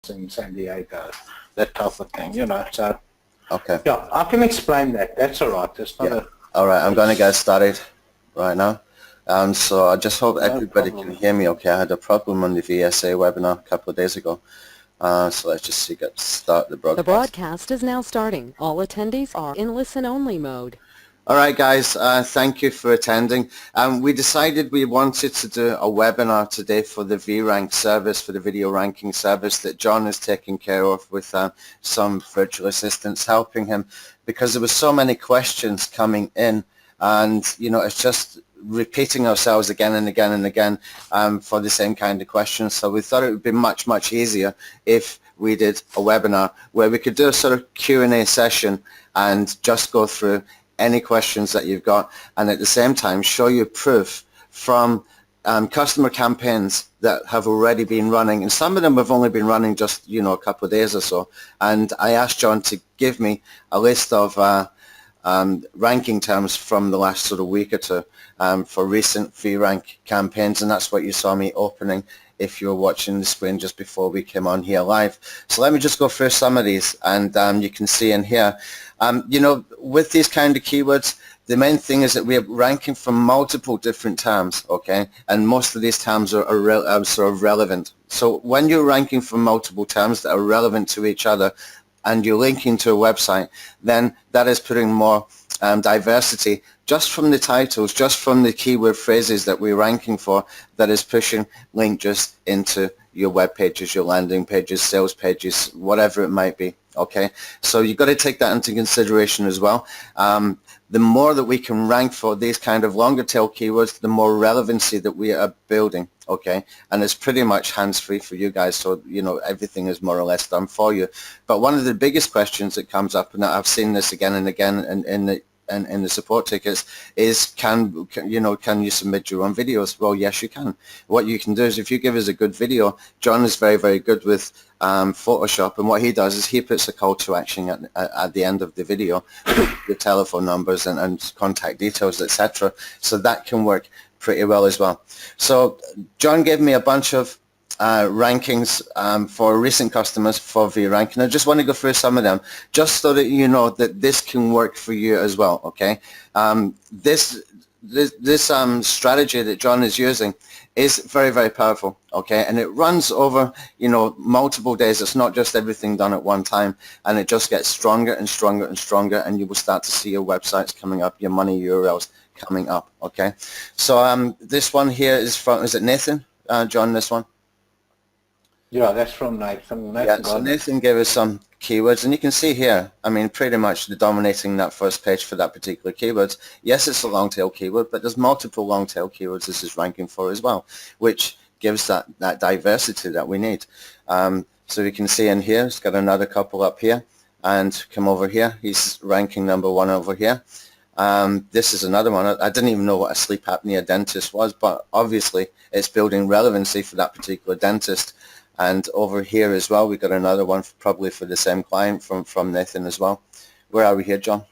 in San Diego, that type of thing, So, Okay. yeah, I can explain that. That's all right. It's not All right, I'm going to get started right now. So I just hope everybody can hear me okay. I had a problem on the VSA webinar a couple of days ago. So let's just start the broadcast. The broadcast is now starting. All attendees are in listen-only mode. All right, guys, thank you for attending. We decided we wanted to do a webinar today for the VRank service, for the video ranking service that John is taking care of with some virtual assistants helping him, because there were so many questions coming in, and, it's just repeating ourselves again and again and again for the same kind of questions. So we thought it would be much, much easier if we did a webinar where we could do a sort of Q&A session and just go through any questions that you've got, and at the same time show you proof from customer campaigns that have already been running, and some of them have only been running just a couple of days or so. And I asked John to give me a list of ranking terms from the last sort of week or two for recent VRank campaigns, and that's what you saw me opening if you were watching the screen just before we came on here live. So let me just go through some of these, and you can see in here, with these kind of keywords, the main thing is that we are ranking for multiple different terms, okay? And most of these terms are sort of relevant. So when you're ranking for multiple terms that are relevant to each other, and you're linking to a website, then that is putting more diversity just from the titles, just from the keyword phrases that we're ranking for, that is pushing link just into your web pages, your landing pages, sales pages, whatever it might be. Okay, so you've got to take that into consideration as well. The more that we can rank for these kind of longer tail keywords, the more relevancy that we are building. Okay, and it's pretty much hands-free for you guys, so everything is more or less done for you. But one of the biggest questions that comes up, and I've seen this again and again in the support tickets, is can you submit your own videos? Well, yes, you can. What you can do is, if you give us a good video, John is very, very good with Photoshop, and what he does is he puts a call to action at the end of the video with your telephone numbers and contact details, etc. So that can work pretty well as well. So John gave me a bunch of rankings for recent customers for VRank, and I just want to go through some of them just so that you know that this can work for you as well. Okay, this strategy that John is using is very, very powerful. Okay, and it runs over multiple days. It's not just everything done at one time, and it just gets stronger and stronger and stronger, and you will start to see your websites coming up, your money URLs coming up. Okay, so this one here is it Nathan? John, this one? Yeah, that's from Nathan. Yeah, so Nathan gave us some keywords, and you can see here, I mean, pretty much dominating that first page for that particular keyword. Yes, it's a long tail keyword, but there's multiple long tail keywords this is ranking for as well, which gives that diversity that we need. So you can see in here, it's got another couple up here, and come over here, he's ranking number 1 over here. This is another one. I didn't even know what a sleep apnea dentist was, but obviously it's building relevancy for that particular dentist. And over here as well, we've got another one probably for the same client from Nathan as well. Where are we here, John?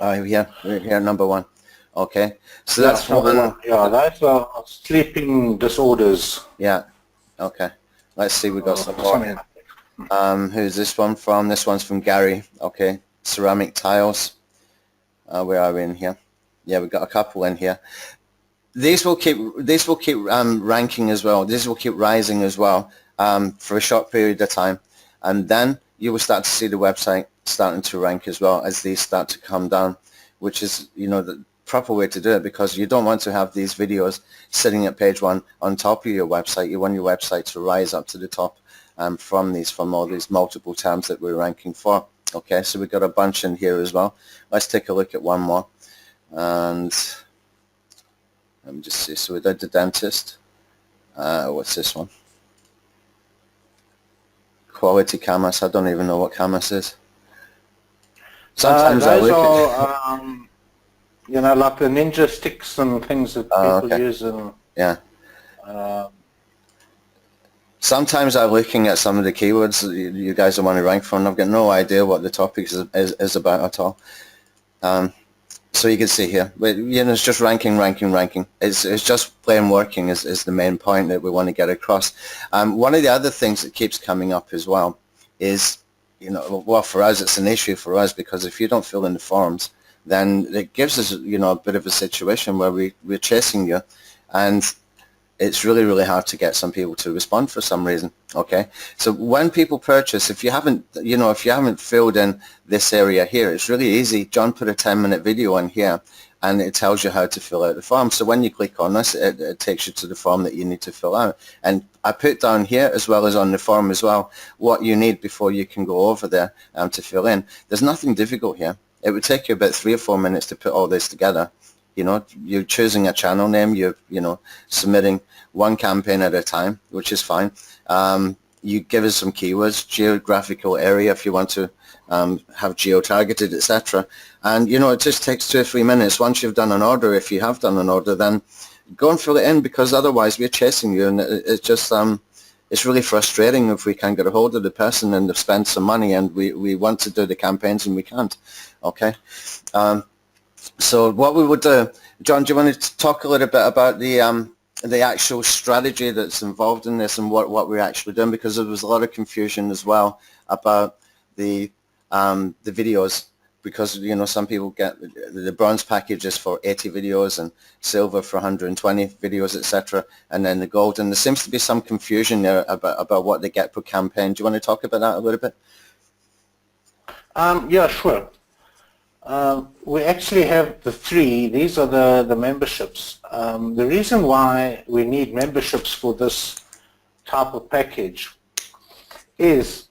We're here, number 1. Okay, so that's one. Yeah, that's sleeping disorders. Yeah, okay. Let's see, we've got some more. Who's this one from? This one's from Gary. Okay, ceramic tiles. Where are we in here? Yeah, we've got a couple in here. These will keep ranking as well. These will keep rising as well for a short period of time, and then you will start to see the website starting to rank as well as these start to come down, which is the proper way to do it, because you don't want to have these videos sitting at page 1 on top of your website. You want your website to rise up to the top from all these multiple terms that we're ranking for. Okay, so we've got a bunch in here as well. Let's take a look at one more, and let me just see. So we did the dentist. What's this one? Quality cameras. I don't even know what cameras is. Sometimes those are, like the ninja sticks and things that people use. And yeah. Sometimes I'm looking at some of the keywords that you guys are wanting to rank for, and I've got no idea what the topic is about at all. So you can see here, it's just ranking. It's just plain working is the main point that we want to get across. One of the other things that keeps coming up as well is, well, for us, it's an issue for us, because if you don't fill in the forms, then it gives us, a bit of a situation where we're chasing you, and it's really, really hard to get some people to respond for some reason. Okay, so when people purchase, if you haven't filled in this area here, it's really easy. John put a 10-minute video in here, and it tells you how to fill out the form. So when you click on this, it takes you to the form that you need to fill out. And I put down here, as well as on the form as well, what you need before you can go over there to fill in. There's nothing difficult here. It would take you about 3 or 4 minutes to put all this together. You're choosing a channel name, you're submitting one campaign at a time, which is fine. You give us some keywords, geographical area if you want to have geo-targeted, etc. And it just takes 2 or 3 minutes. Once you've done an order, if you have done an order, then go and fill it in, because otherwise we're chasing you, and it's just it's really frustrating if we can't get a hold of the person and they've spent some money, and we want to do the campaigns and we can't. Okay. So what we would do, John, do you want to talk a little bit about the actual strategy that's involved in this and what we're actually doing? Because there was a lot of confusion as well about the videos, because some people get the bronze packages for 80 videos and silver for 120 videos, etc., and then the gold. And there seems to be some confusion there about what they get per campaign. Do you want to talk about that a little bit? Yeah, sure. We actually have the 3. These are the memberships. The reason why we need memberships for this type of package is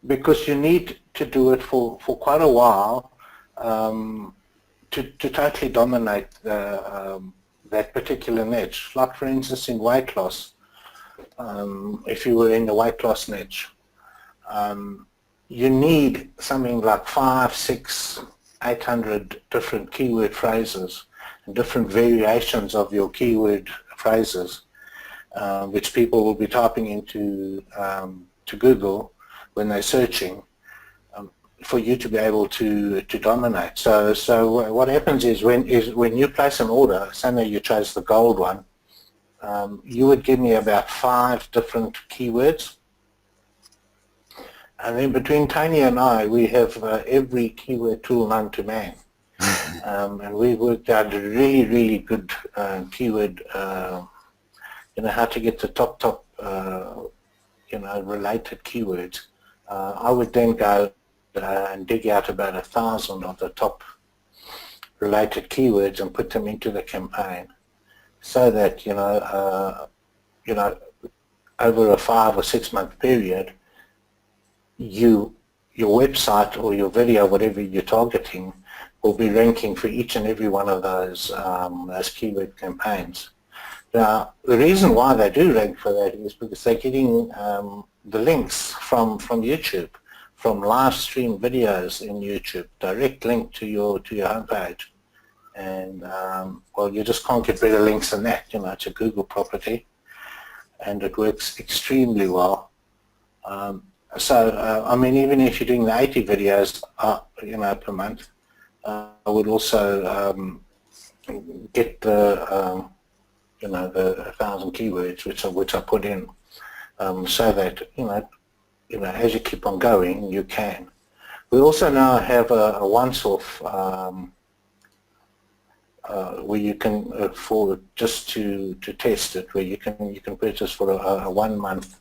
because you need to do it for quite a while to totally dominate that particular niche. Like, for instance, in weight loss, if you were in the weight loss niche, you need something like 5, 6, 800 different keyword phrases and different variations of your keyword phrases, which people will be typing into to Google when they're searching, for you to be able to dominate. So what happens is when you place an order, say you chose the gold one, you would give me about 5 different keywords. And then between Tony and I, we have every keyword tool known to man. And we worked out a really, really good keyword, how to get the top, related keywords. I would then go and dig out about 1,000 of the top related keywords and put them into the campaign, so that, over a 5 or 6 month period, your website or your video, whatever you're targeting, will be ranking for each and every one of those keyword campaigns. Now, the reason why they do rank for that is because they're getting the links from YouTube, from live stream videos in YouTube, direct link to your homepage. And well, you just can't get better links than that. It's a Google property, and it works extremely well. So, I mean, even if you're doing the 80 videos, per month, I would also get the, the 1,000 keywords which I put in, so that, as you keep on going, you can. We also now have a once-off where you can, for just to test it, where you can purchase for a 1 month.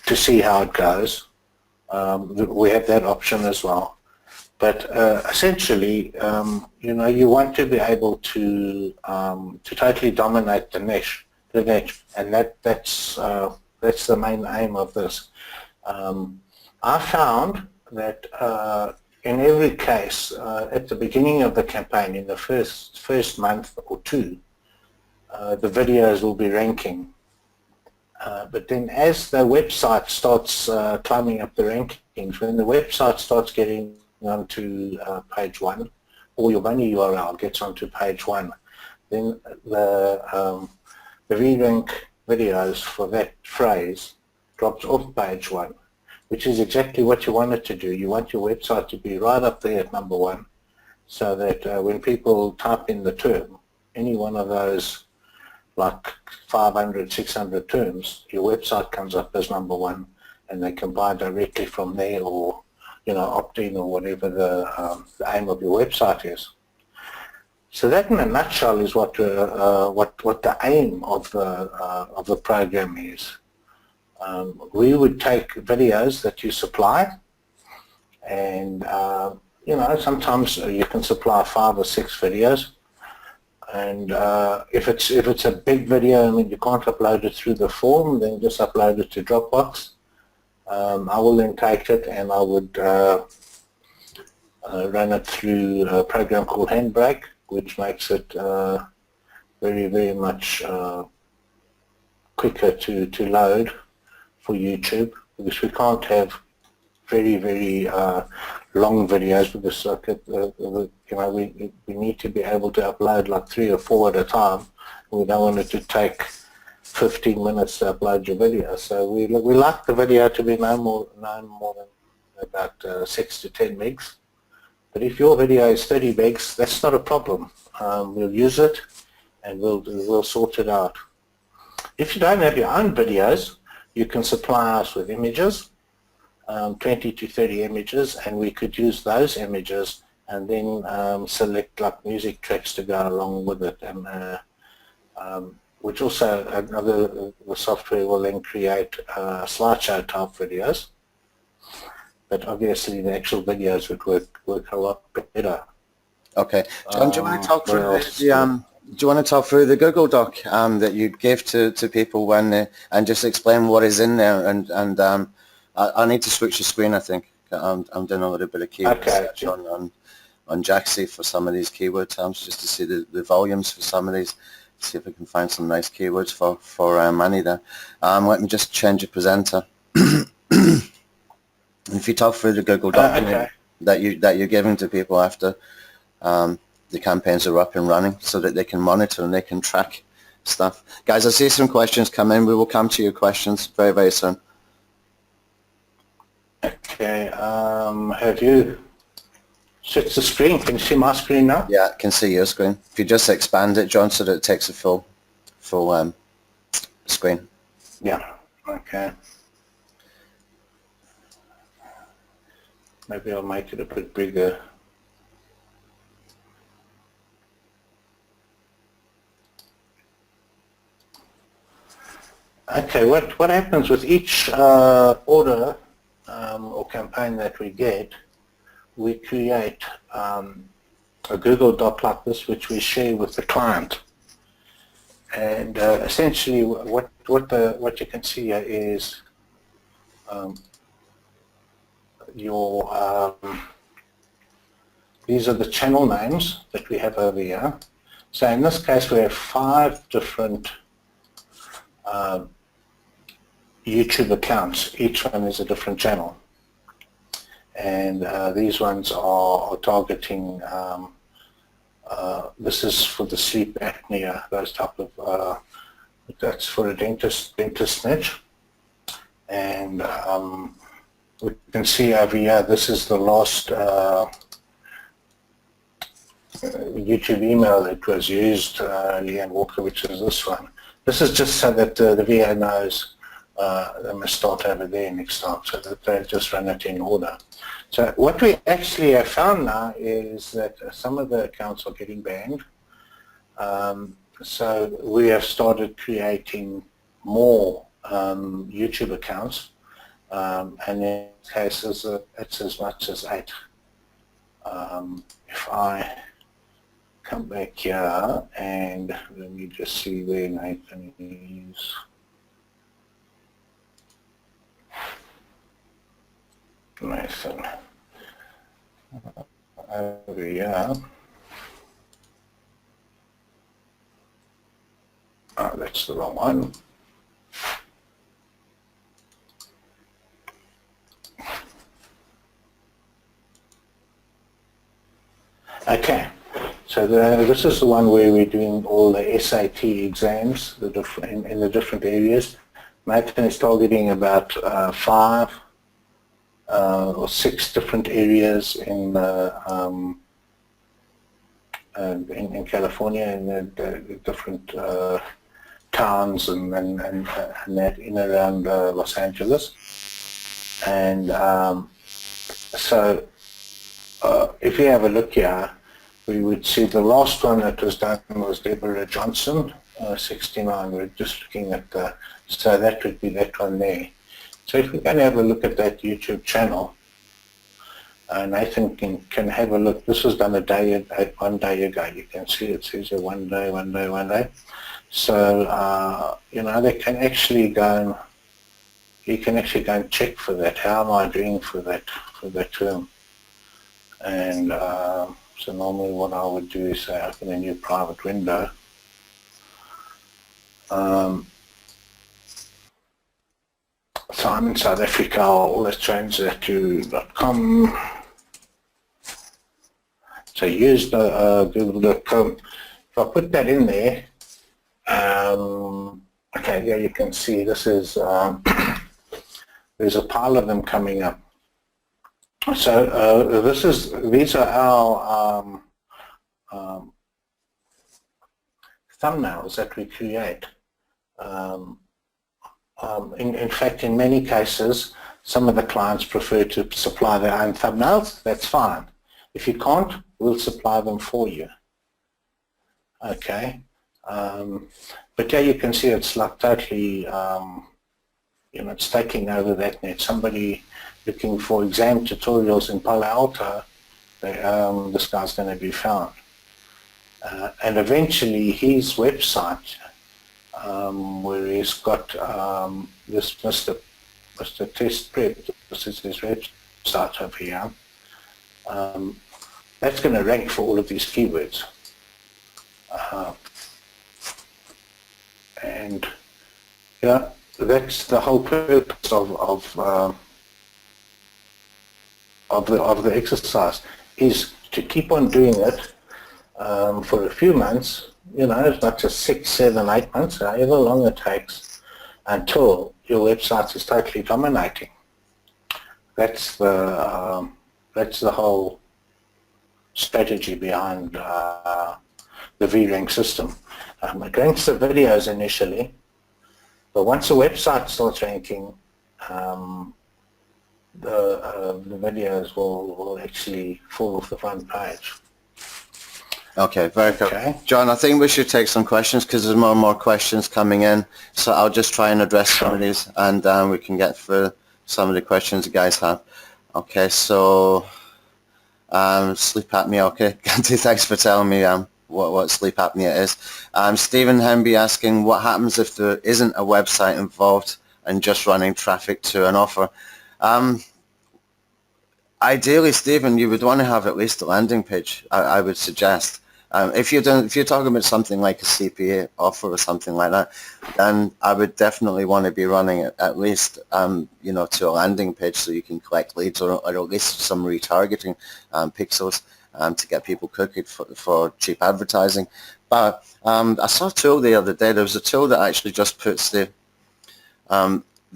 To see how it goes. We have that option as well. But essentially, you want to be able to totally dominate the niche, and that's the main aim of this. I found that in every case, at the beginning of the campaign, in the first month or 2, the videos will be ranking. But then as the website starts climbing up the rankings, when the website starts getting onto page 1, or your money URL gets onto page 1, then the VRank videos for that phrase drops off page 1, which is exactly what you want it to do. You want your website to be right up there at number 1, so that when people type in the term, any one of those like 500, 600 terms, your website comes up as number one, and they can buy directly from there, or opt in, or whatever the aim of your website is. So that, in a nutshell, is what the aim of the program is. We would take videos that you supply, and sometimes you can supply 5 or 6 videos. And if it's a big video, I mean, you can't upload it through the form, then just upload it to Dropbox. I will then take it, and I would run it through a program called Handbrake, which makes it very, very much quicker to load for YouTube, because we can't have very, very long videos, because we need to be able to upload like 3 or 4 at a time. We don't want it to take 15 minutes to upload your video. So we like the video to be no more than about 6 to 10 megs. But if your video is 30 megs, that's not a problem. We'll use it, and we'll sort it out. If you don't have your own videos, you can supply us with images, 20 to 30 images, and we could use those images and then select like music tracks to go along with it, and which also the software will then create slideshow type videos. But obviously the actual videos would work a lot better. Okay, John, do you want to talk through do you want to talk through the Google Doc that you gave to people when and just explain what is in there? And I need to switch the screen. I think I'm doing a little bit of keyword search on Jaxi for some of these keyword terms, just to see the volumes for some of these. See if we can find some nice keywords for Manny there. Let me just change the presenter. If you talk through the Google document that you're giving to people after the campaigns are up and running, so that they can monitor and they can track stuff. Guys, I see some questions come in. We will come to your questions very, very soon. Okay. Have you switched the screen? Can you see my screen now? Yeah, I can see your screen. If you just expand it, John, so that it takes a full screen. Yeah. Okay. Maybe I'll make it a bit bigger. Okay, what happens with each order or campaign that we get, we create a Google Doc like this, which we share with the client. And essentially, what you can see here is these are the channel names that we have over here. So in this case, we have 5 different YouTube accounts. Each one is a different channel, and these ones are targeting. This is for the sleep apnea, those type of. That's for a dentist niche, and we can see over here. This is the last YouTube email that was used, Leanne Walker, which is this one. This is just so that the VA knows they must start over there next time, so that they just run it in order. So what we actually have found now is that some of the accounts are getting banned. So we have started creating more YouTube accounts, and in this case it's as much as 8. If I come back here and let me just see where Nathan is. Nathan over here. Oh, that's the wrong one. Okay, so this is the one where we're doing all the SAT exams in the different areas. Nathan is targeting about 5 or 6 different areas in the in California, in the different towns and that in and around Los Angeles. And so if you have a look here, we would see the last one that was done was Deborah Johnson, 69. We're just looking at the, so that would be that one there. So if we can have a look at that YouTube channel, Nathan can have a look. This was done one day ago. You can see it says here one day. So you know, they can actually go and you can actually go and check for that. How am I doing for that term? And so normally what I would do is say open a new private window. So I'm in South Africa. Let's change that to .com. So use the google.com. If I put that in there, okay, yeah, you can see this is there's a pile of them coming up. So these are our thumbnails that we create. In fact, in many cases, some of the clients prefer to supply their own thumbnails. That's fine. If you can't, we'll supply them for you. Okay. But yeah, you can see it's like totally, you know, it's taking over that net. Somebody looking for exam tutorials in Palo Alto, this guy's going to be found. And eventually his website, where he's got this Mr. Test Prep, this is his website over here, that's going to rank for all of these keywords. And yeah, that's the whole purpose of the exercise, is to keep on doing it for a few months, you know, as much as 6, 7, 8 months, however long it takes, until your website is totally dominating. That's the whole strategy behind the VRank system. It ranks the videos initially, but once the website starts ranking, the videos will actually fall off the front page. Okay, very cool. Okay. John, I think we should take some questions because there's more and more questions coming in. So I'll just try and address some of these, and we can get through some of the questions you guys have. Okay, so sleep apnea. Okay, Gandhi, thanks for telling me what sleep apnea is. Stephen Hemby asking, what happens if there isn't a website involved and just running traffic to an offer? Ideally, Stephen, you would want to have at least a landing page, I would suggest. If you're talking about something like a CPA offer or something like that, then I would definitely want to be running it at least, you know, to a landing page so you can collect leads, or at least some retargeting pixels to get people cooking for cheap advertising. But I saw a tool the other day. There was a tool that actually just puts the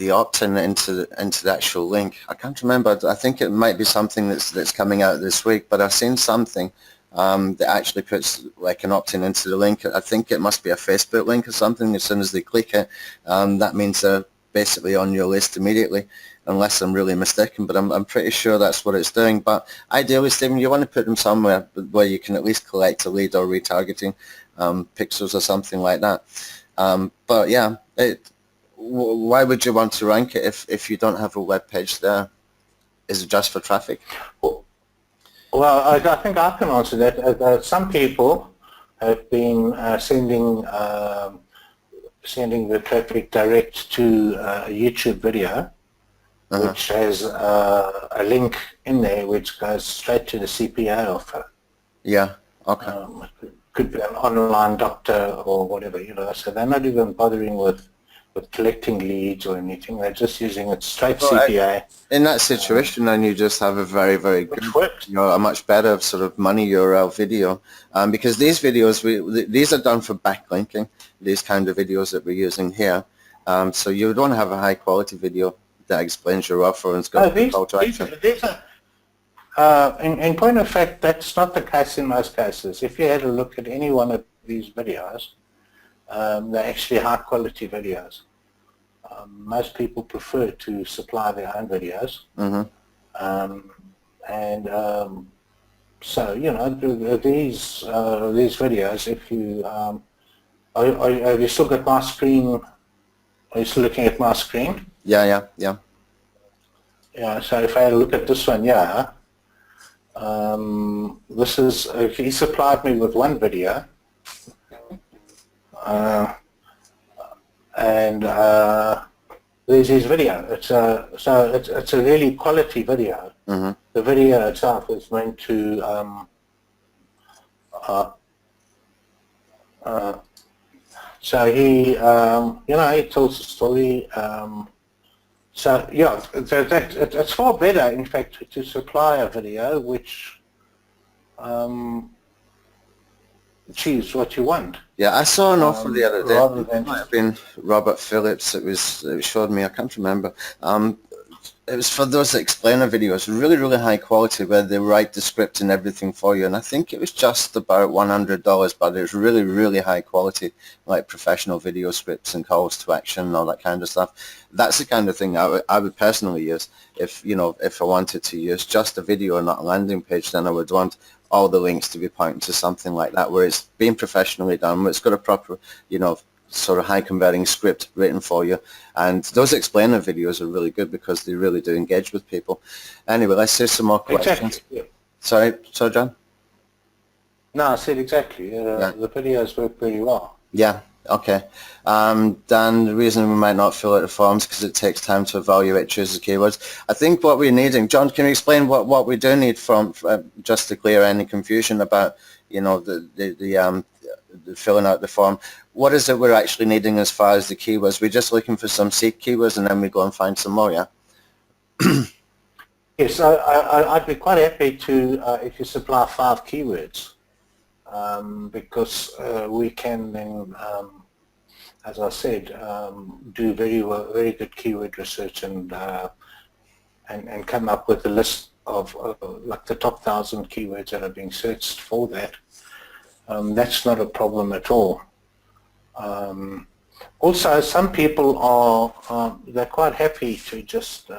opt-in into the actual link. I can't remember. I think it might be something that's coming out this week, but I've seen something that actually puts like an opt-in into the link. I think it must be a Facebook link or something. As soon as they click it, that means they're basically on your list immediately, unless I'm really mistaken, but I'm pretty sure that's what it's doing. But ideally, Stephen, you want to put them somewhere where you can at least collect a lead or retargeting pixels or something like that. But yeah, why would you want to rank it if you don't have a web page there? Is it just for traffic? Well, I think I can answer that. Some people have been sending the traffic direct to a YouTube video, which has a link in there which goes straight to the CPA offer. Yeah. Okay. It could be an online doctor or whatever, you know. So they're not even bothering with collecting leads or anything. They're just using it straight CPA. In that situation, then you just have a very, very good, you know, a much better sort of money URL video, because these videos, these are done for backlinking, these kind of videos that we're using here. So you would want to have a high quality video that explains your offer and it's got call to action. In point of fact, that's not the case in most cases. If you had a look at any one of these videos, they're actually high quality videos. Most people prefer to supply their own videos. Mm-hmm. So, you know, these videos, if you, have you still got my screen, are you still looking at my screen? Yeah. Yeah, so if I look at this one, yeah, this is, he supplied me with one video, there's his video. It's a really quality video. Mm-hmm. The video itself is meant to so he he tells the story. So yeah, it's far better, in fact, to supply a video which choose what you want. Yeah, I saw an offer the other day. Rather than It might have been Robert Phillips. It showed me. I can't remember. It was for those explainer videos, really high quality, where they write the script and everything for you. And I think it was just about $100, but it was really high quality, like professional video scripts and calls to action and all that kind of stuff. That's the kind of thing I would personally use. If I wanted to use just a video and not a landing page, then I would want all the links to be pointing to something like that, where it's being professionally done, where it's got a proper, sort of high converting script written for you. And those explainer videos are really good because they really do engage with people. Anyway, let's see some more questions. exactly. Yeah. Sorry, John? No, I said exactly. Yeah. The videos work pretty well. Yeah, okay. Dan, the reason we might not fill out the forms because it takes time to evaluate, choose the keywords. I think what we're needing, John, can you explain what we do need from just to clear any confusion about, the filling out the form? What is it we're actually needing as far as the keywords? We're just looking for some seed keywords and then we go and find some more, yeah? Yes, I'd be quite happy to, if you supply 5 keywords, because we can then, as I said, do very good keyword research and come up with a list of like the top 1,000 keywords that are being searched for that. That's not a problem at all. Also, some people are they're quite happy to just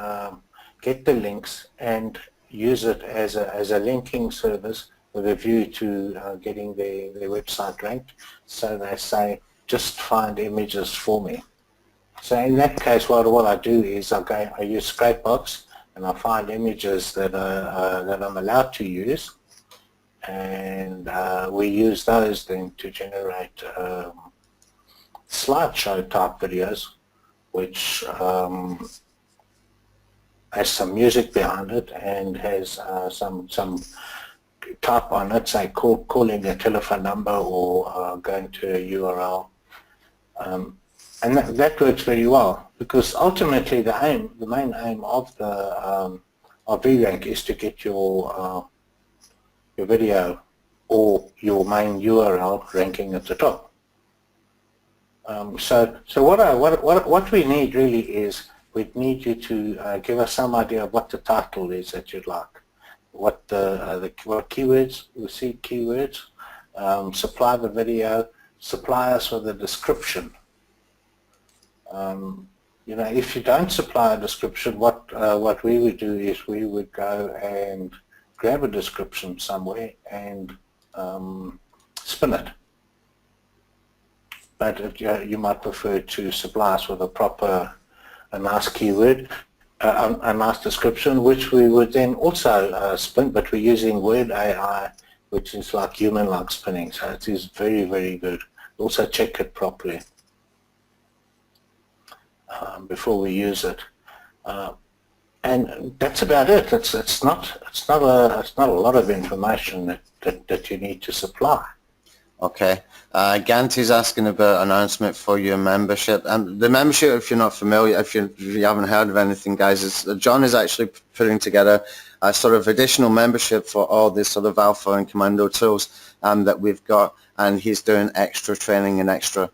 get the links and use it as a linking service with a view to getting their website ranked. So they say, just find images for me. So in that case, what I do is I use Scrapebox and I find images that I'm allowed to use, and we use those then to generate slideshow type videos, which has some music behind it and has some type on it, say calling a telephone number or going to a URL, and that works very well, because ultimately the main aim of the of VRank is to get your video or your main URL ranking at the top. So what we need really is, we need you to give us some idea of what the title is that you'd like, what what keywords, the seed keywords, supply the video, supply us with a description. If you don't supply a description, what we would do is we would go and grab a description somewhere and spin it. But if you might prefer to supply us with a nice keyword, a nice description, which we would then also spin, but we're using Word AI, which is like human-like spinning, so it is very good. Also check it properly before we use it, and that's about it. It's not a lot of information that you need to supply. Okay. Ganti's asking about an announcement for your membership. And the membership, if you're not familiar, if you haven't heard of anything, guys, is John is actually putting together a sort of additional membership for all this sort of alpha and commando tools that we've got, and he's doing extra training and extra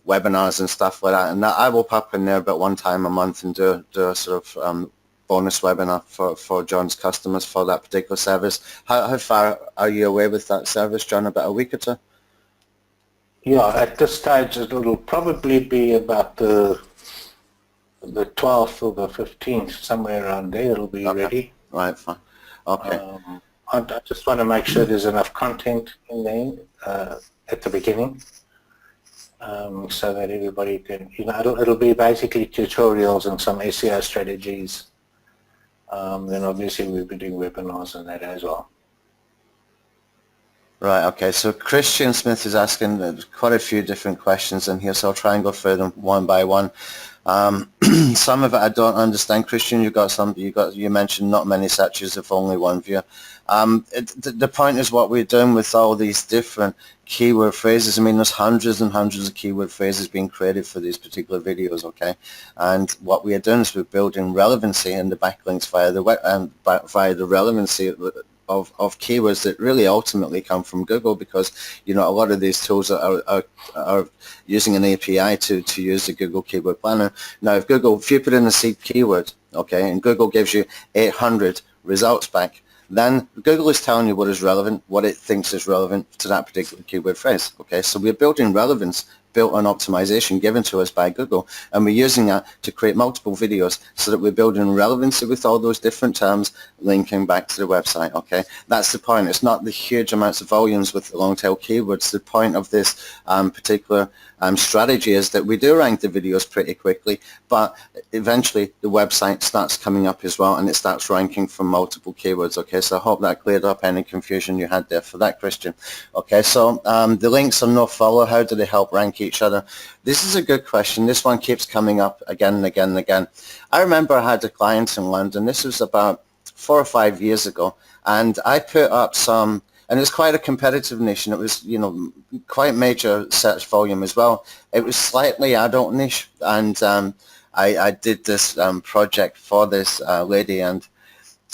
webinars and stuff like that. And I will pop in there about one time a month and do a sort of bonus webinar for John's customers for that particular service. How far are you away with that service, John? About a week or two? Yeah, at this stage it'll probably be about the 12th or the 15th, somewhere around there. It'll be ready. Right, fine. Okay. I just want to make sure there's enough content in there at the beginning, so that everybody can, it'll be basically tutorials and some SEO strategies. Then obviously we'll be doing webinars on that as well. Right, okay, so Christian Smith is asking quite a few different questions in here, so I'll try and go through them one by one. Some of it I don't understand. Christian, you mentioned not many searches if only one view. The point is what we're doing with all these different keyword phrases. I mean, there's hundreds and hundreds of keyword phrases being created for these particular videos, okay? And what we are doing is we're building relevancy in the backlinks via the relevancy of keywords that really ultimately come from Google, because a lot of these tools are using an API to use the Google Keyword Planner. Now, if you put in a seed keyword, okay, and Google gives you 800 results back, then Google is telling you what is relevant, what it thinks is relevant to that particular keyword phrase. Okay, so we're building relevance built on optimization given to us by Google, and we're using that to create multiple videos so that we're building relevancy with all those different terms linking back to the website. Okay, that's the point. It's not the huge amounts of volumes with the long tail keywords. The point of this particular strategy is that we do rank the videos pretty quickly, but eventually the website starts coming up as well, and it starts ranking from multiple keywords. Okay, so I hope that cleared up any confusion you had there for that, Christian. Okay, so the links are no follow. How do they help rank each other? This is a good question. This one keeps coming up again and again and again. I remember I had a client in London. This was about 4 or 5 years ago, and I put up some, and it was quite a competitive niche, and it was, quite major search volume as well. It was slightly adult niche, and I did this project for this lady, and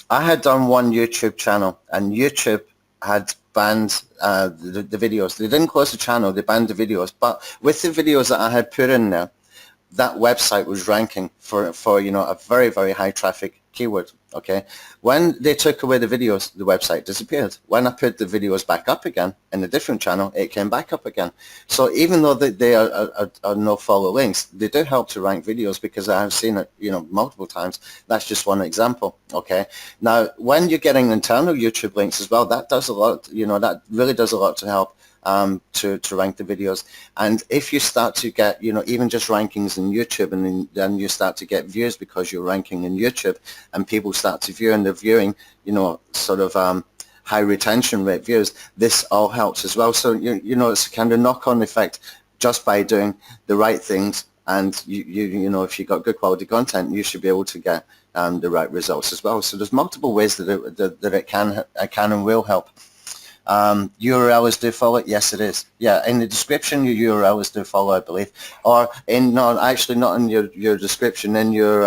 I had done one YouTube channel, and YouTube had banned the videos. They didn't close the channel, they banned the videos, but with the videos that I had put in there, that website was ranking for a very, very high traffic keyword. Okay, when they took away the videos, the website disappeared. When I put the videos back up again in a different channel, it came back up again. So even though they are no follow links, they do help to rank videos, because I have seen it multiple times. That's just one example. Okay, now when you're getting internal YouTube links as well, that does a lot. That really does a lot to help to rank the videos. And if you start to get even just rankings in YouTube, and then you start to get views because you're ranking in YouTube, and people start to view, and they're viewing sort of high retention rate views, this all helps as well. So it's a kind of knock-on effect just by doing the right things, and if you've got good quality content, you should be able to get the right results as well. So there's multiple ways that it can and will help. URL is do follow. Yes, it is. Yeah, in the description, your URL is do follow, I believe, or actually not in your description, in your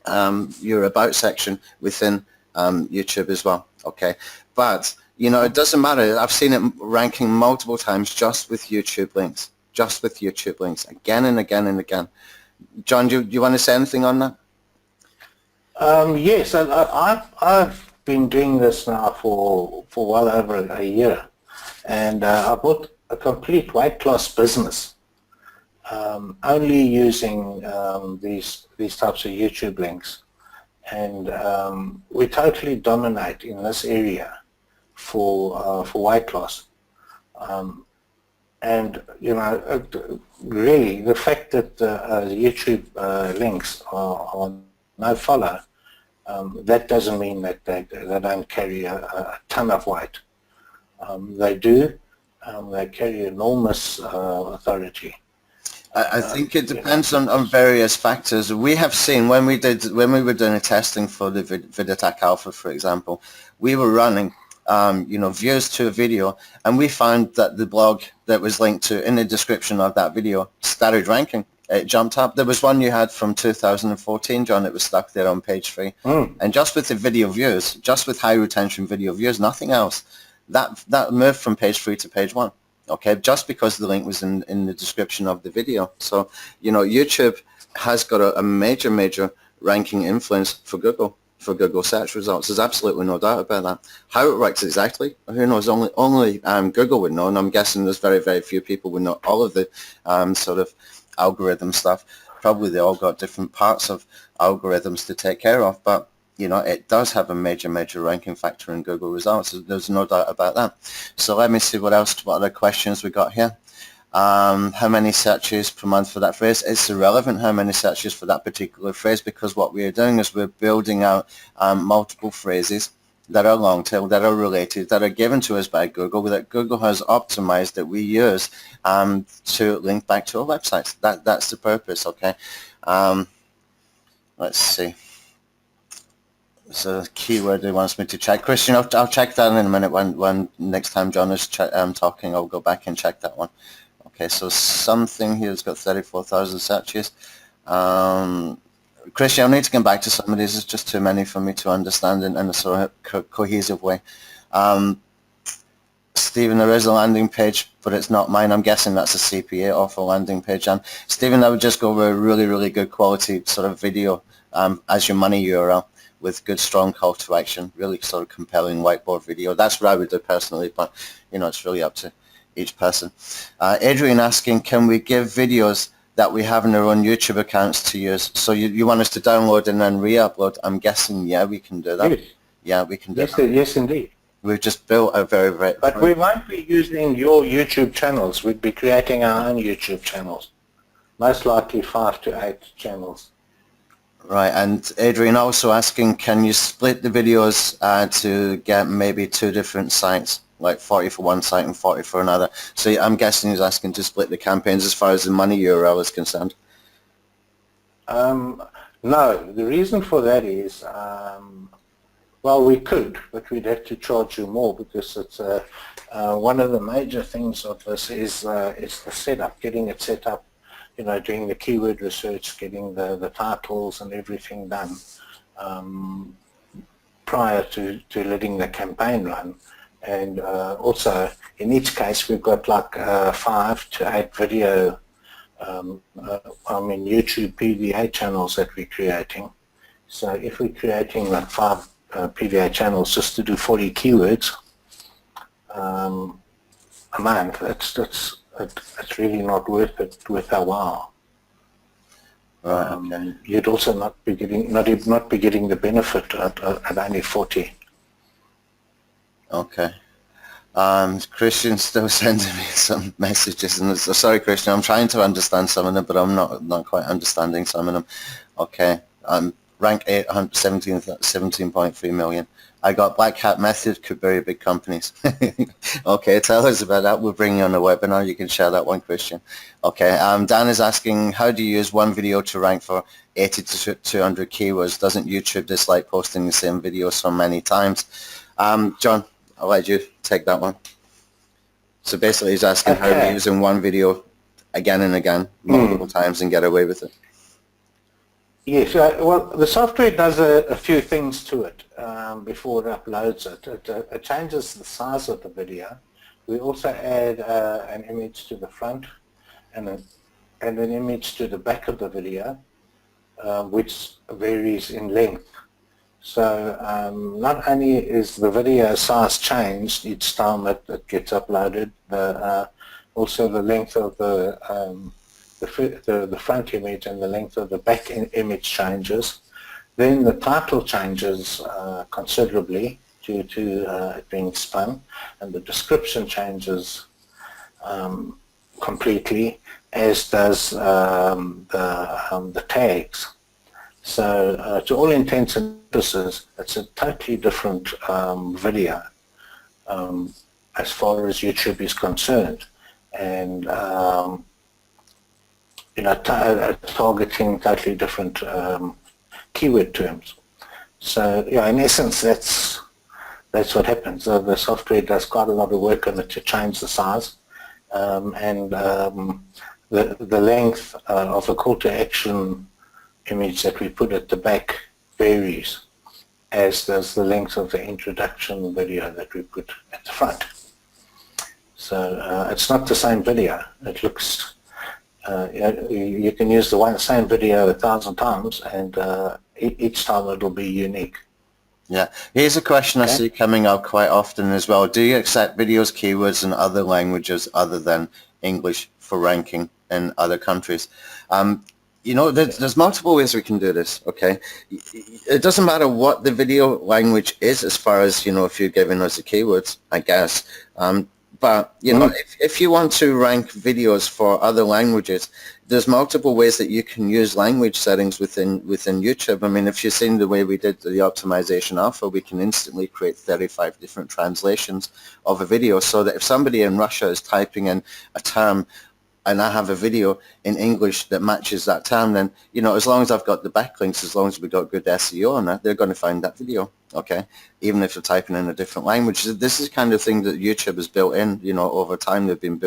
about section within YouTube as well. Okay, but it doesn't matter. I've seen it ranking multiple times just with YouTube links, again and again and again. John, do you want to say anything on that? Yes, I've been doing this now for well over a year, and I built a complete weight loss business only using these types of YouTube links, and we totally dominate in this area for weight loss. And really the fact that YouTube links are no follow, that doesn't mean that they don't carry a ton of weight. They do. They carry enormous authority. I think it depends on various factors. We have seen when we were doing a testing for the VidAttack Alpha, for example, we were running views to a video, and we found that the blog that was linked to in the description of that video started ranking. It jumped up. There was one you had from 2014, John, that was stuck there on page 3. And just with the video views, just with high retention video views, nothing else, that moved from page 3 to page 1. Okay, just because the link was in the description of the video. So, YouTube has got a major ranking influence for Google search results. There's absolutely no doubt about that. How it works exactly, who knows? Only Google would know, and I'm guessing there's very, very few people would know all of the sort of algorithm stuff. Probably they all got different parts of algorithms to take care of, but you know, it does have a major, major ranking factor in Google results. There's no doubt about that. So let me see what other questions we got here. How many searches per month for that phrase? It's irrelevant how many searches for that particular phrase, because what we are doing is we're building out multiple phrases that are long tail, that are related, that are given to us by Google, that Google has optimized, that we use to link back to our websites. That's the purpose, okay? Let's see. So the keyword he wants me to check. Christian, I'll check that in a minute. When next time John is talking, I'll go back and check that one. Okay, so something here has got 34,000 searches. Christian, I'll need to come back to some of these. It's just too many for me to understand in a sort of cohesive way. Stephen, there is a landing page, but it's not mine. I'm guessing that's a CPA offer landing page. And Stephen, I would just go over a really, really good quality sort of video as your money URL, with good, strong call to action, really sort of compelling whiteboard video. That's what I would do personally, but, you know, it's really up to each person. Adrian asking, can we give videos that we have in our own YouTube accounts to use? So you want us to download and then re-upload? I'm guessing, yeah, we can do that. Yes. Yeah, we can do that. Yes, indeed. We've just built a very, very... But we won't be using your YouTube channels. We'd be creating our own YouTube channels. Most likely 5 to 8 channels. Right, and Adrian also asking, can you split the videos to get maybe 2 different sites, like 40 for one site and 40 for another? So I'm guessing he's asking to split the campaigns as far as the money URL is concerned. No, the reason for that is, well, we could, but we'd have to charge you more, because it's one of the major things of this is the setup, getting it set up. You know, doing the keyword research, getting the titles and everything done prior to letting the campaign run. And also, in each case, we've got like 5 to 8 video, YouTube PVA channels that we're creating. So if we're creating like 5 PVA channels just to do 40 keywords a month, it's really not worth it with our while. Right, okay. You'd also not be getting the benefit at only 40. Okay. Christian's still sending me some messages, and sorry, Christian, I'm trying to understand some of them, but I'm not quite understanding some of them. Okay. Rank 8, 17.3 million. I got Black Hat Method, could very big companies. Okay, tell us about that. We'll bring you on a webinar. You can share that one, Christian. Okay, Dan is asking, how do you use one video to rank for 80 to 200 keywords? Doesn't YouTube dislike posting the same video so many times? John, I'll let you take that one. So basically he's asking how we're using one video again and again, multiple times, and get away with it. Yes, well, the software does a few things to it before it uploads it. It changes the size of the video. We also add an image to the front and an image to the back of the video, which varies in length. So not only is the video size changed each time it gets uploaded, also the length of the front image and the length of the back image changes. Then the title changes considerably due to it being spun, and the description changes completely, as does the tags. So to all intents and purposes, it's a totally different video as far as YouTube is concerned, and targeting totally different keyword terms. So yeah, in essence, that's what happens. The software does quite a lot of work on it to change the size, and the length of a call to action image that we put at the back varies, as does the length of the introduction video that we put at the front. So it's not the same video. It looks, you can use the same video 1,000 times, and each time it'll be unique. Yeah. Here's a question I Okay. see coming up quite often as well. Do you accept videos, keywords, in other languages other than English for ranking in other countries? You know, there's multiple ways we can do this, okay? It doesn't matter what the video language is as far as, you know, if you're giving us the keywords, I guess. But, you know, if you want to rank videos for other languages, there's multiple ways that you can use language settings within YouTube. I mean, if you've seen the way we did the optimization alpha, we can instantly create 35 different translations of a video, so that if somebody in Russia is typing in a term and I have a video in English that matches that term, then, you know, as long as I've got the backlinks, as long as we've got good SEO on that, they're going to find that video, okay? Even if they're typing in a different language. This is the kind of thing that YouTube has built in, you know, over time. They've been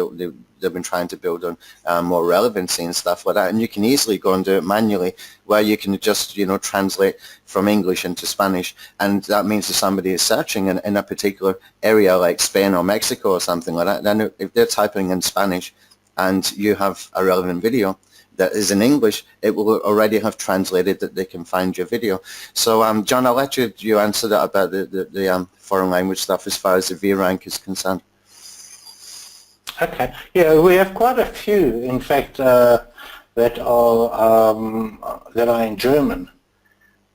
trying to build on more relevancy and stuff like that. And you can easily go and do it manually, where you can just, you know, translate from English into Spanish. And that means that somebody is searching in a particular area like Spain or Mexico or something like that, then if they're typing in Spanish, and you have a relevant video that is in English, it will already have translated that they can find your video. So, John, I'll let you answer that about the foreign language stuff as far as the VRank is concerned. Okay. Yeah, we have quite a few, in fact, that are in German,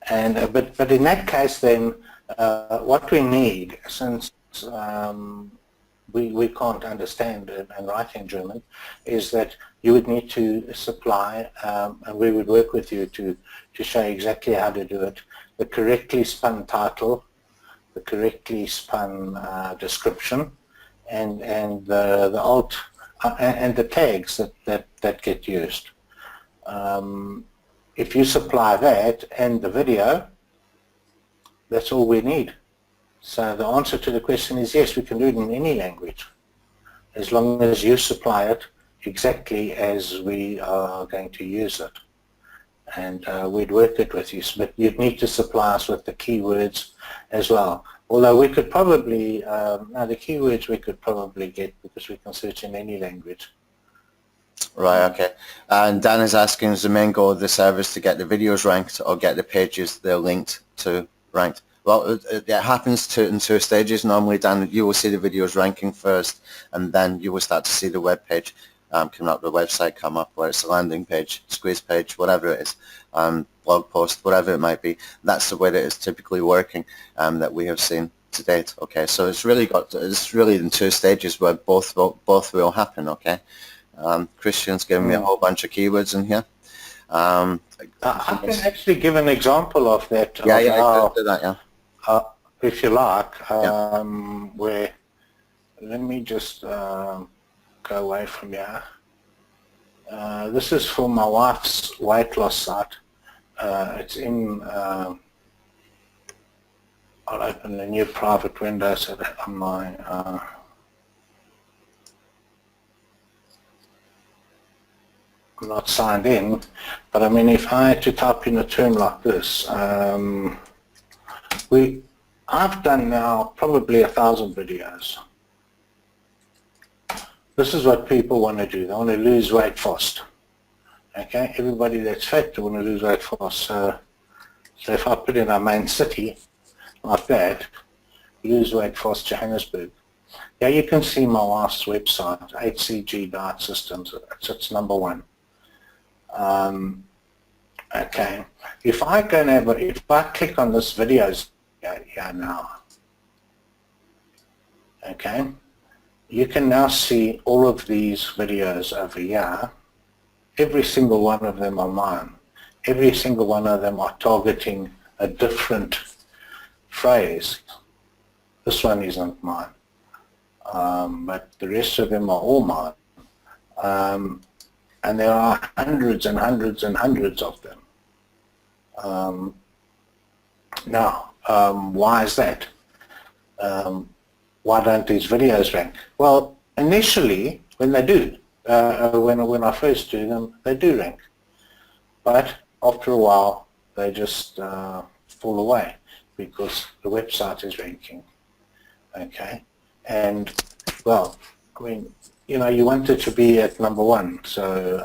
and but in that case, then what we need, since we can't understand and write in German, is that you would need to supply, and we would work with you to show exactly how to do it, the correctly spun title, the correctly spun description, and the alt and the tags that get used. If you supply that and the video, that's all we need. So the answer to the question is yes, we can do it in any language, as long as you supply it exactly as we are going to use it. And we'd work it with you, but you'd need to supply us with the keywords as well. Although we could probably, no, the keywords we could probably get, because we can search in any language. Right, okay. And Dan is asking, is the main goal of the service to get the videos ranked or get the pages they're linked to ranked? Well, it happens in two stages. Normally, Dan, you will see the videos ranking first, and then you will start to see the web page come up, the website come up, where it's a landing page, squeeze page, whatever it is, blog post, whatever it might be. That's the way that it's typically working that we have seen to date. Okay, so it's really in two stages where both will happen. Okay, Christian's giving me a whole bunch of keywords in here. I can actually give an example of that. Yeah, I can do that. Yeah. If you like, where, let me just go away from here. This is for my wife's weight loss site. It's in, I'll open a new private window so that on my, I'm not signed in, but I mean, if I had to type in a term like this, I've done now probably 1,000 videos. This is what people want to do. They want to lose weight fast. Okay, everybody that's fat, they want to lose weight fast. So if I put in our main city like that, lose weight fast Johannesburg. Yeah, you can see my wife's website, HCG Diet Systems. It's number one. Okay, if I click on this videos here now, okay, you can now see all of these videos over here. Every single one of them are mine. Every single one of them are targeting a different phrase. This one isn't mine, but the rest of them are all mine. And there are hundreds and hundreds and hundreds of them. Now, why is that? Why don't these videos rank? Well, initially, when they do, when I first do them, they do rank. But after a while, they just fall away because the website is ranking. Okay? And, well, I mean, you know, you want it to be at number one. So,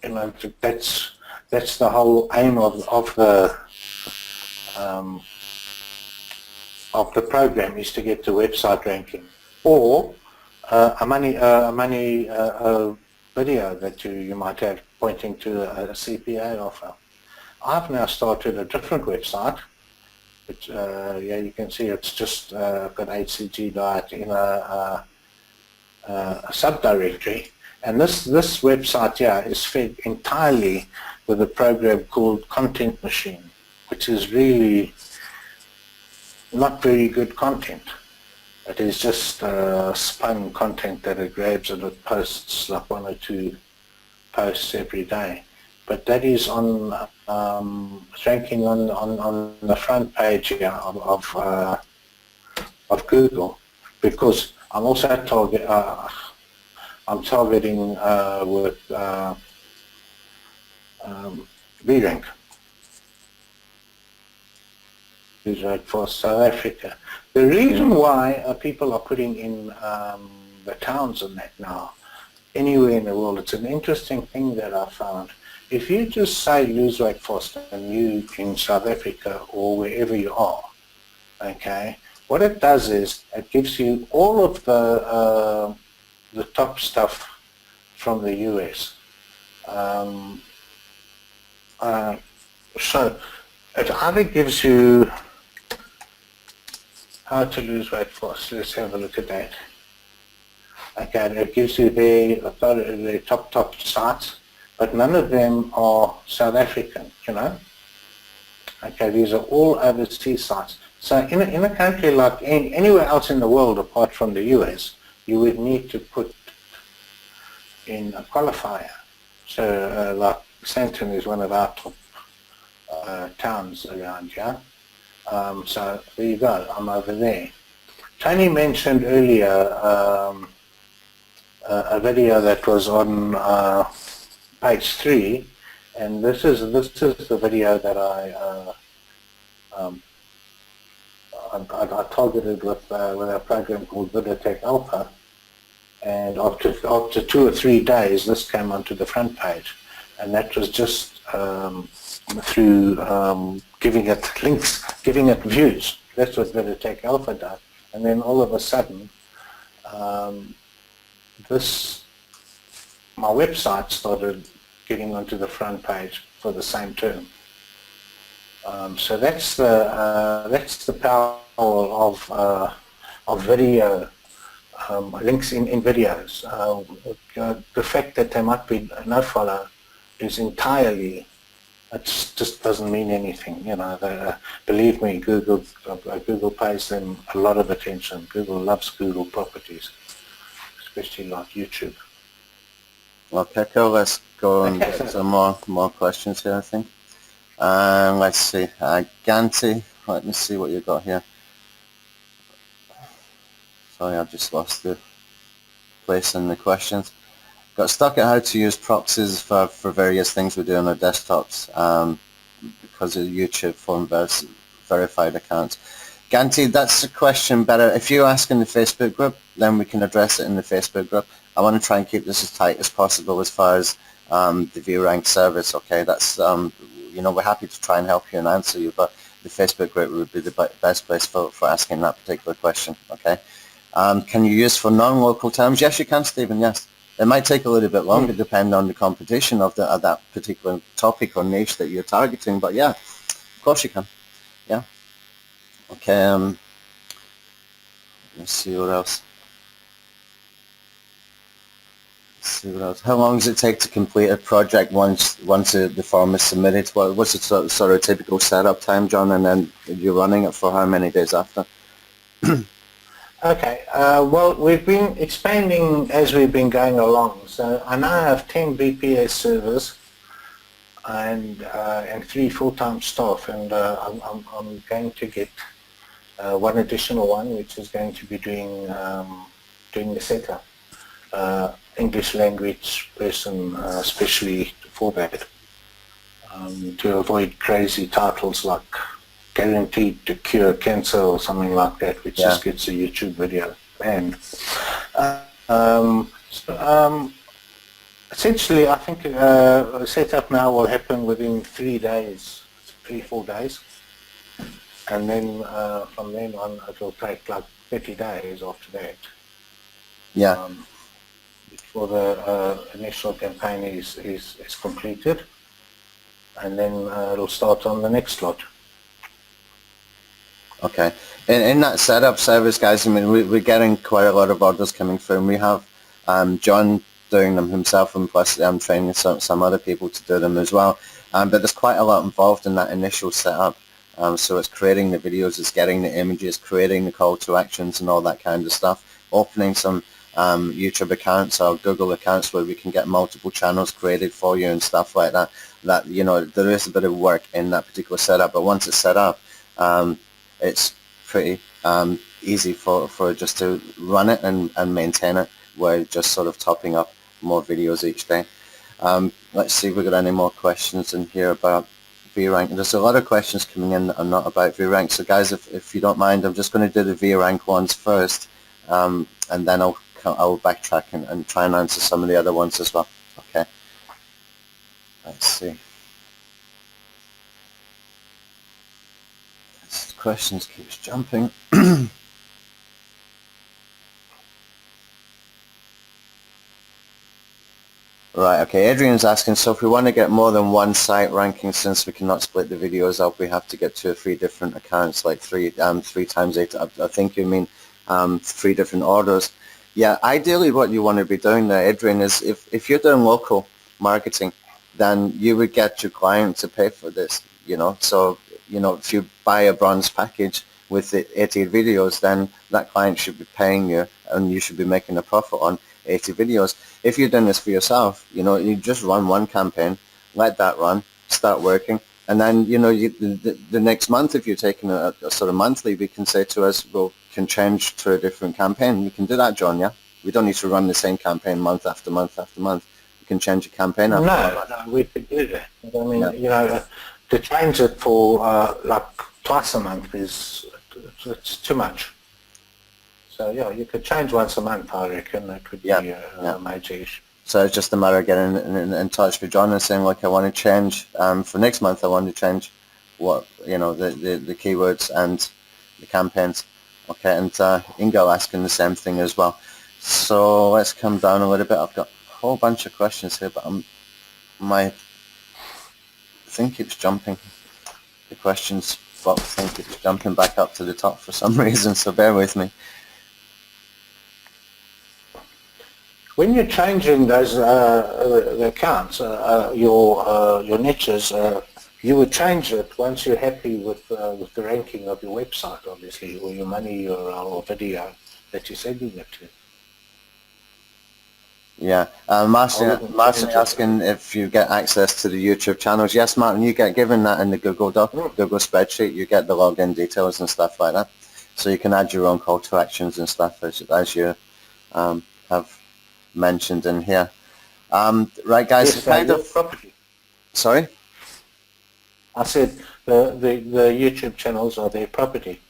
you know, that's That's the whole aim of the program, is to get to website ranking, or a video that you might have pointing to a CPA offer. I've now started a different website, which yeah, you can see it's just got HCG diet in a subdirectory, and this website here is fed entirely with a program called Content Machine, which is really not very good content. It is just spun content that it grabs and it posts like 1 or 2 posts every day. But that is on ranking on the front page here of Google, because I'm also I'm targeting with VRank, who's right for South Africa. The reason why people are putting in the towns and that now, anywhere in the world, it's an interesting thing that I found. If you just say lose weight fast and you in South Africa or wherever you are, okay, what it does is it gives you all of the top stuff from the US. So it either gives you how to lose weight fast. Let's have a look at that. Okay, it gives you the top sites, but none of them are South African, you know. Okay, these are all overseas sites. So in a country like anywhere else in the world apart from the US, you would need to put in a qualifier. So like Santon is one of our top towns around here. So there you go, I'm over there. Tony mentioned earlier a video that was on page 3, and this is the video that I targeted with a program called VideoTech Alpha, and after 2 or 3 days this came onto the front page, and that was just through giving it links, giving it views. That's what VideoTech Alpha does. And then all of a sudden my website started getting onto the front page for the same term. So that's the power of video, links in videos. The fact that there might be no follow is entirely, it just doesn't mean anything, you know. Believe me, Google pays them a lot of attention. Google loves Google properties, especially like YouTube. Okay, cool. Let's go and get some more questions here, I think. Let's see. Ganti, let me see what you got here. Sorry, I've just lost the place in the questions. Got stuck at how to use proxies for various things we do on our desktops because of YouTube phone verified accounts. Ganti, that's a question better. If you ask in the Facebook group, then we can address it in the Facebook group. I want to try and keep this as tight as possible as far as the VRank service, okay? That's, you know, we're happy to try and help you and answer you, but the Facebook group would be the best place for asking that particular question, okay? Can you use for non-local terms? Yes, you can, Stephen, yes. It might take a little bit longer depending on the competition of that particular topic or niche that you're targeting, but yeah, of course you can, yeah. Okay, let's see what else. How long does it take to complete a project once the form is submitted? What's the sort of typical setup time, John, and then you're running it for how many days after? Okay, well, we've been expanding as we've been going along. So I now have 10 BPS servers and 3 full-time staff, and I'm going to get one additional one, which is going to be doing the setup. English language person especially for that, to avoid crazy titles like guaranteed to cure cancer or something like that, which just gets a YouTube video banned. Essentially, I think setup now will happen within 3 days, 4 days. And then from then on, it will take like 30 days after that. Yeah. Before the initial campaign is completed. And then it'll start on the next lot. Okay. In that setup service, guys, I mean, we're getting quite a lot of orders coming through, and we have John doing them himself, and plus I'm training some other people to do them as well. But there's quite a lot involved in that initial setup. So it's creating the videos, it's getting the images, creating the call to actions and all that kind of stuff, opening some YouTube accounts or Google accounts where we can get multiple channels created for you and stuff like that. That, you know, there is a bit of work in that particular setup, but once it's set up, it's pretty easy for just to run it and maintain it. We're just sort of topping up more videos each day. Let's see if we've got any more questions in here about VRank. There's a lot of questions coming in that are not about VRank. So guys, if you don't mind, I'm just going to do the VRank ones first, and then I'll backtrack and try and answer some of the other ones as well. Okay. Let's see. This questions keeps jumping. Right, okay, Adrian's asking, so if we want to get more than one site ranking, since we cannot split the videos up, we have to get 2 or 3 different accounts, like 3 times 8, I think you mean 3 different orders. Yeah, ideally what you want to be doing there, Adrian, is if you're doing local marketing, then you would get your client to pay for this, you know. So, you know, if you buy a bronze package with the 80 videos, then that client should be paying you and you should be making a profit on 80 videos. If you're doing this for yourself, you know, you just run one campaign, let that run, start working, and then, you know, the next month, if you're taking a sort of monthly, we can say to us, well, can change to a different campaign. We can do that, John, yeah? We don't need to run the same campaign month after month after month. We can change a campaign after month. No, we could do that. I mean, you know, to change it for like twice a month it's too much. So yeah, you could change once a month, I reckon. That could be a major issue. So it's just a matter of getting in touch with John and saying, like, I want to change, for next month I want to change what, you know, the keywords and the campaigns. Okay, and Ingo asking the same thing as well. So let's come down a little bit. I've got a whole bunch of questions here, but my thing keeps jumping. The questions box thing keeps jumping back up to the top for some reason, so bear with me. When you're changing those the accounts, your niches, you would change it once you're happy with the ranking of your website, obviously, or your money or video that you're sending it to. Yeah, Martin asking if you get access to the YouTube channels. Yes, Martin, you get given that in the Google Doc, Google spreadsheet. You get the login details and stuff like that, so you can add your own call to actions and stuff as you have mentioned in here. Right, guys. Yes, kind of property. Sorry. I said the YouTube channels are their property.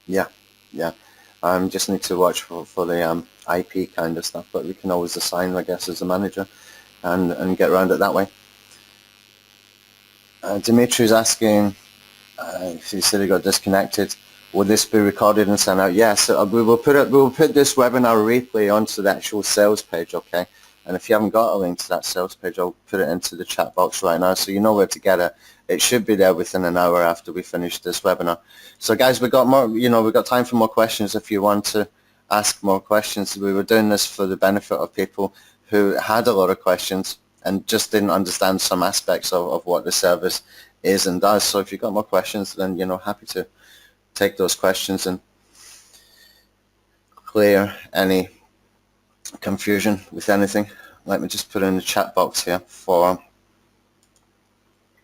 Yeah, yeah. Just need to watch for the IP kind of stuff, but we can always assign, I guess, as a manager and get around it that way. Dimitri's asking, he said he got disconnected. Will this be recorded and sent out? Yes, we will put this webinar replay onto the actual sales page, okay? And if you haven't got a link to that sales page, I'll put it into the chat box right now, so you know where to get it. It should be there within an hour after we finish this webinar. So guys, we've got more, you know, we've got time for more questions if you want to ask more questions. We were doing this for the benefit of people who had a lot of questions and just didn't understand some aspects of what the service is and does. So if you've got more questions, then, you know, happy to take those questions and clear any confusion with anything. Let me just put in the chat box here for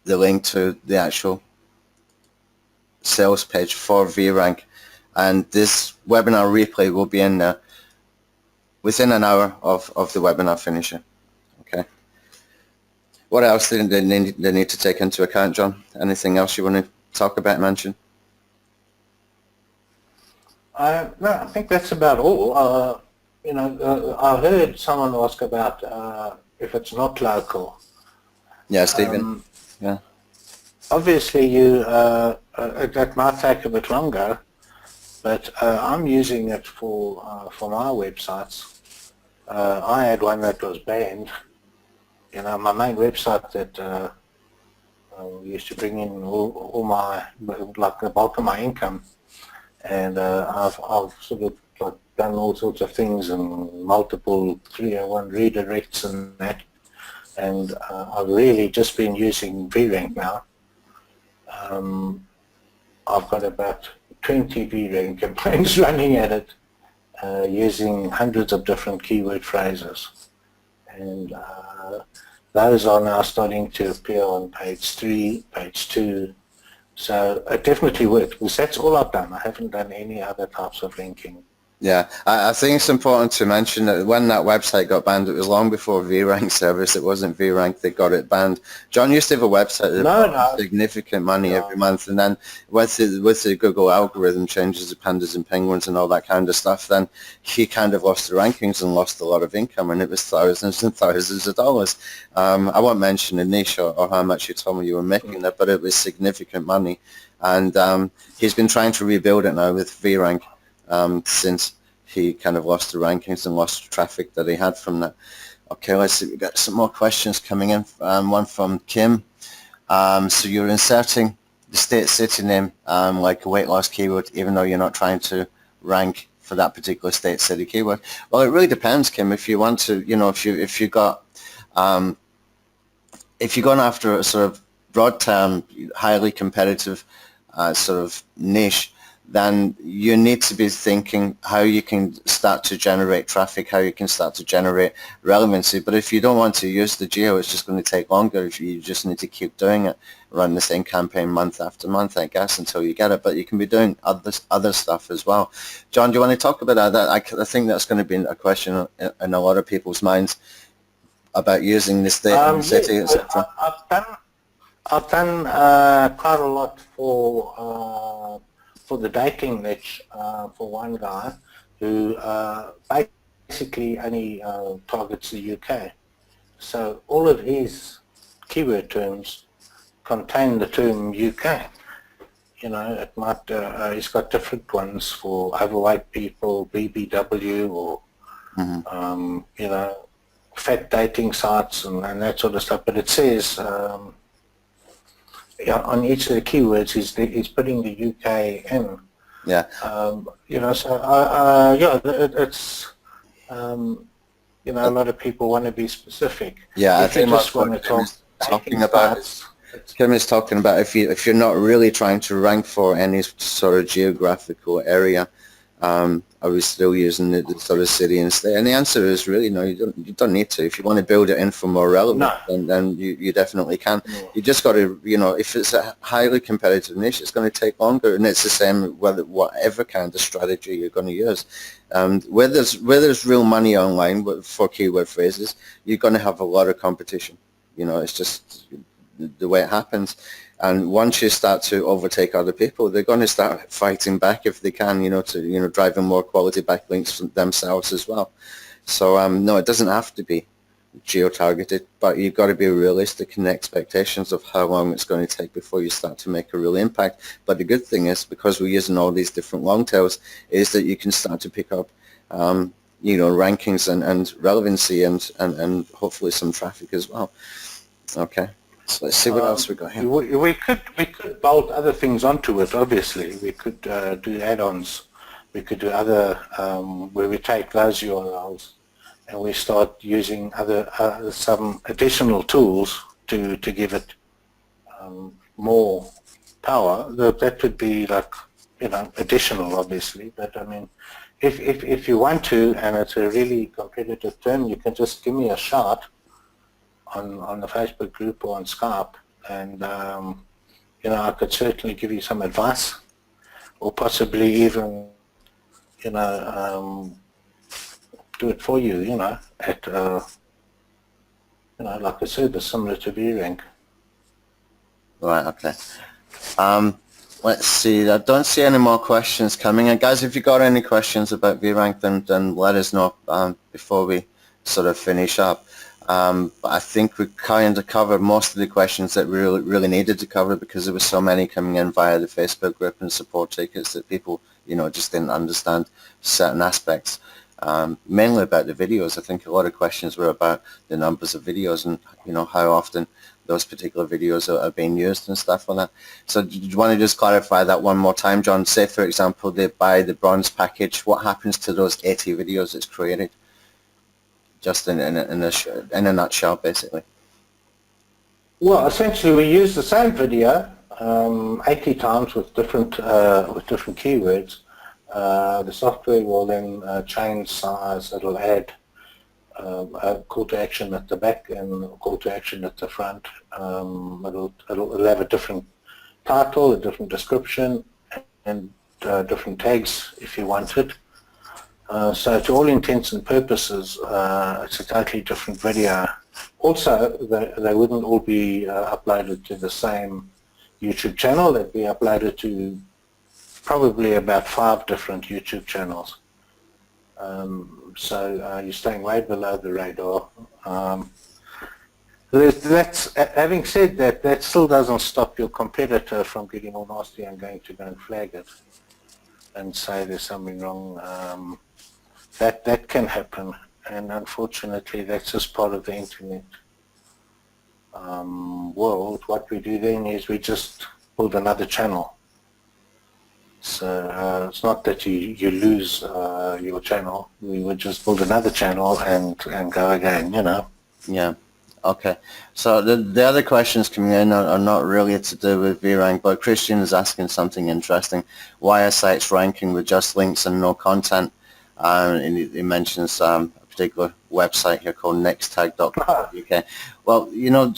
the link to the actual sales page for VRank, and this webinar replay will be in there within an hour of the webinar finishing. Okay. What else did they need to take into account, John? Anything else you want to talk about, mention? No, I think that's about all. You know, I heard someone ask about if it's not local. Yeah, Stephen. Yeah. Obviously, that might take a bit longer, but I'm using it for my websites. I had one that was banned. My main website that used to bring in all my, like the bulk of my income, and I've sort of like done all sorts of things and multiple 301 redirects and that, and I've really just been using VRank now. I've got about 20 VRank campaigns running at it, using hundreds of different keyword phrases, and those are now starting to appear on page 3, page 2. So it definitely worked, because that's all I've done. I haven't done any other types of linking. Yeah, I think it's important to mention that when that website got banned, it was long before VRank service. It wasn't VRank that got it banned. John used to have a website that brought significant money every month, and then with the Google algorithm changes, the pandas and penguins and all that kind of stuff, then he kind of lost the rankings and lost a lot of income, and it was thousands and thousands of dollars. I won't mention the niche or how much you told me you were making there, but it was significant money, and he's been trying to rebuild it now with VRank. Since he kind of lost the rankings and lost the traffic that he had from that. Okay, let's see, we've got some more questions coming in. One from Kim. So you're inserting the state city name like a weight loss keyword, even though you're not trying to rank for that particular state city keyword. Well, it really depends, Kim. If you want to, if you're going after a sort of broad term, highly competitive sort of niche, then you need to be thinking how you can start to generate traffic, how you can start to generate relevancy. But if you don't want to use the geo, it's just going to take longer. If you just need to keep doing it, run the same campaign month after month, I guess, until you get it. But you can be doing other stuff as well. John, do you want to talk about that? I think that's going to be a question in a lot of people's minds about using the state and the city, etc. I've done quite a lot for the dating niche, for one guy who basically only targets the UK. So all of his keyword terms contain the term UK. It might, he's got different ones for overweight people, BBW, or, fat dating sites and that sort of stuff. But it says, on each of the keywords, he's putting the UK in. Yeah. It's a lot of people want to be specific. Yeah, I think just want to Kim is talking about if you're not really trying to rank for any sort of geographical area, are we still using the sort of city and state? And the answer is really no. You don't need to. If you want to build it in for more relevance, then you definitely can. You just got to, if it's a highly competitive niche, it's going to take longer, and it's the same whatever kind of strategy you're going to use. Where there's real money online for keyword phrases, you're going to have a lot of competition. It's just the way it happens. And once you start to overtake other people, they're going to start fighting back if they can, to driving more quality backlinks from themselves as well. So no, it doesn't have to be geo-targeted, but you've got to be realistic in the expectations of how long it's going to take before you start to make a real impact. But the good thing is, because we're using all these different long tails, is that you can start to pick up rankings and relevancy and hopefully some traffic as well. Okay. So let's see what else we got here. We could bolt other things onto it. Obviously, we could do add-ons. We could do other where we take those URLs and we start using some additional tools to give it more power. That would be like additional, obviously. But I mean, if you want to, and it's a really competitive term, you can just give me a shout on the Facebook group or on Skype, and I could certainly give you some advice, or possibly even do it for you, at like a service similar to VRank. Right. Okay. Let's see. I don't see any more questions coming. And guys, if you got any questions about VRank, then let us know before we sort of finish up. But I think we kind of covered most of the questions that we really needed to cover, because there were so many coming in via the Facebook group and support tickets that people, just didn't understand certain aspects. Mainly about the videos. I think a lot of questions were about the numbers of videos and, how often those particular videos are being used and stuff like that. So do you want to just clarify that one more time, John? Say, for example, they buy the bronze package. What happens to those 80 videos it's created? Just in a nutshell, basically. Well, essentially, we use the same video 80 times with different keywords. The software will then change size. It'll add a call to action at the back and a call to action at the front. It'll have a different title, a different description, and different tags if you want it. So to all intents and purposes, it's a totally different video. Also, they wouldn't all be uploaded to the same YouTube channel. They'd be uploaded to probably about 5 different YouTube channels. So you're staying way below the radar. Having said that, that still doesn't stop your competitor from getting all nasty and going to go and flag it and say there's something wrong. That can happen, and unfortunately that's just part of the internet world. What we do then is we just build another channel. So it's not that you lose your channel. We would just build another channel and go again, Yeah. Okay. So the other questions coming in are not really to do with VRank, but Christian is asking something interesting. Why are sites ranking with just links and no content? And he mentions a particular website here called nexttag.co.uk. Well,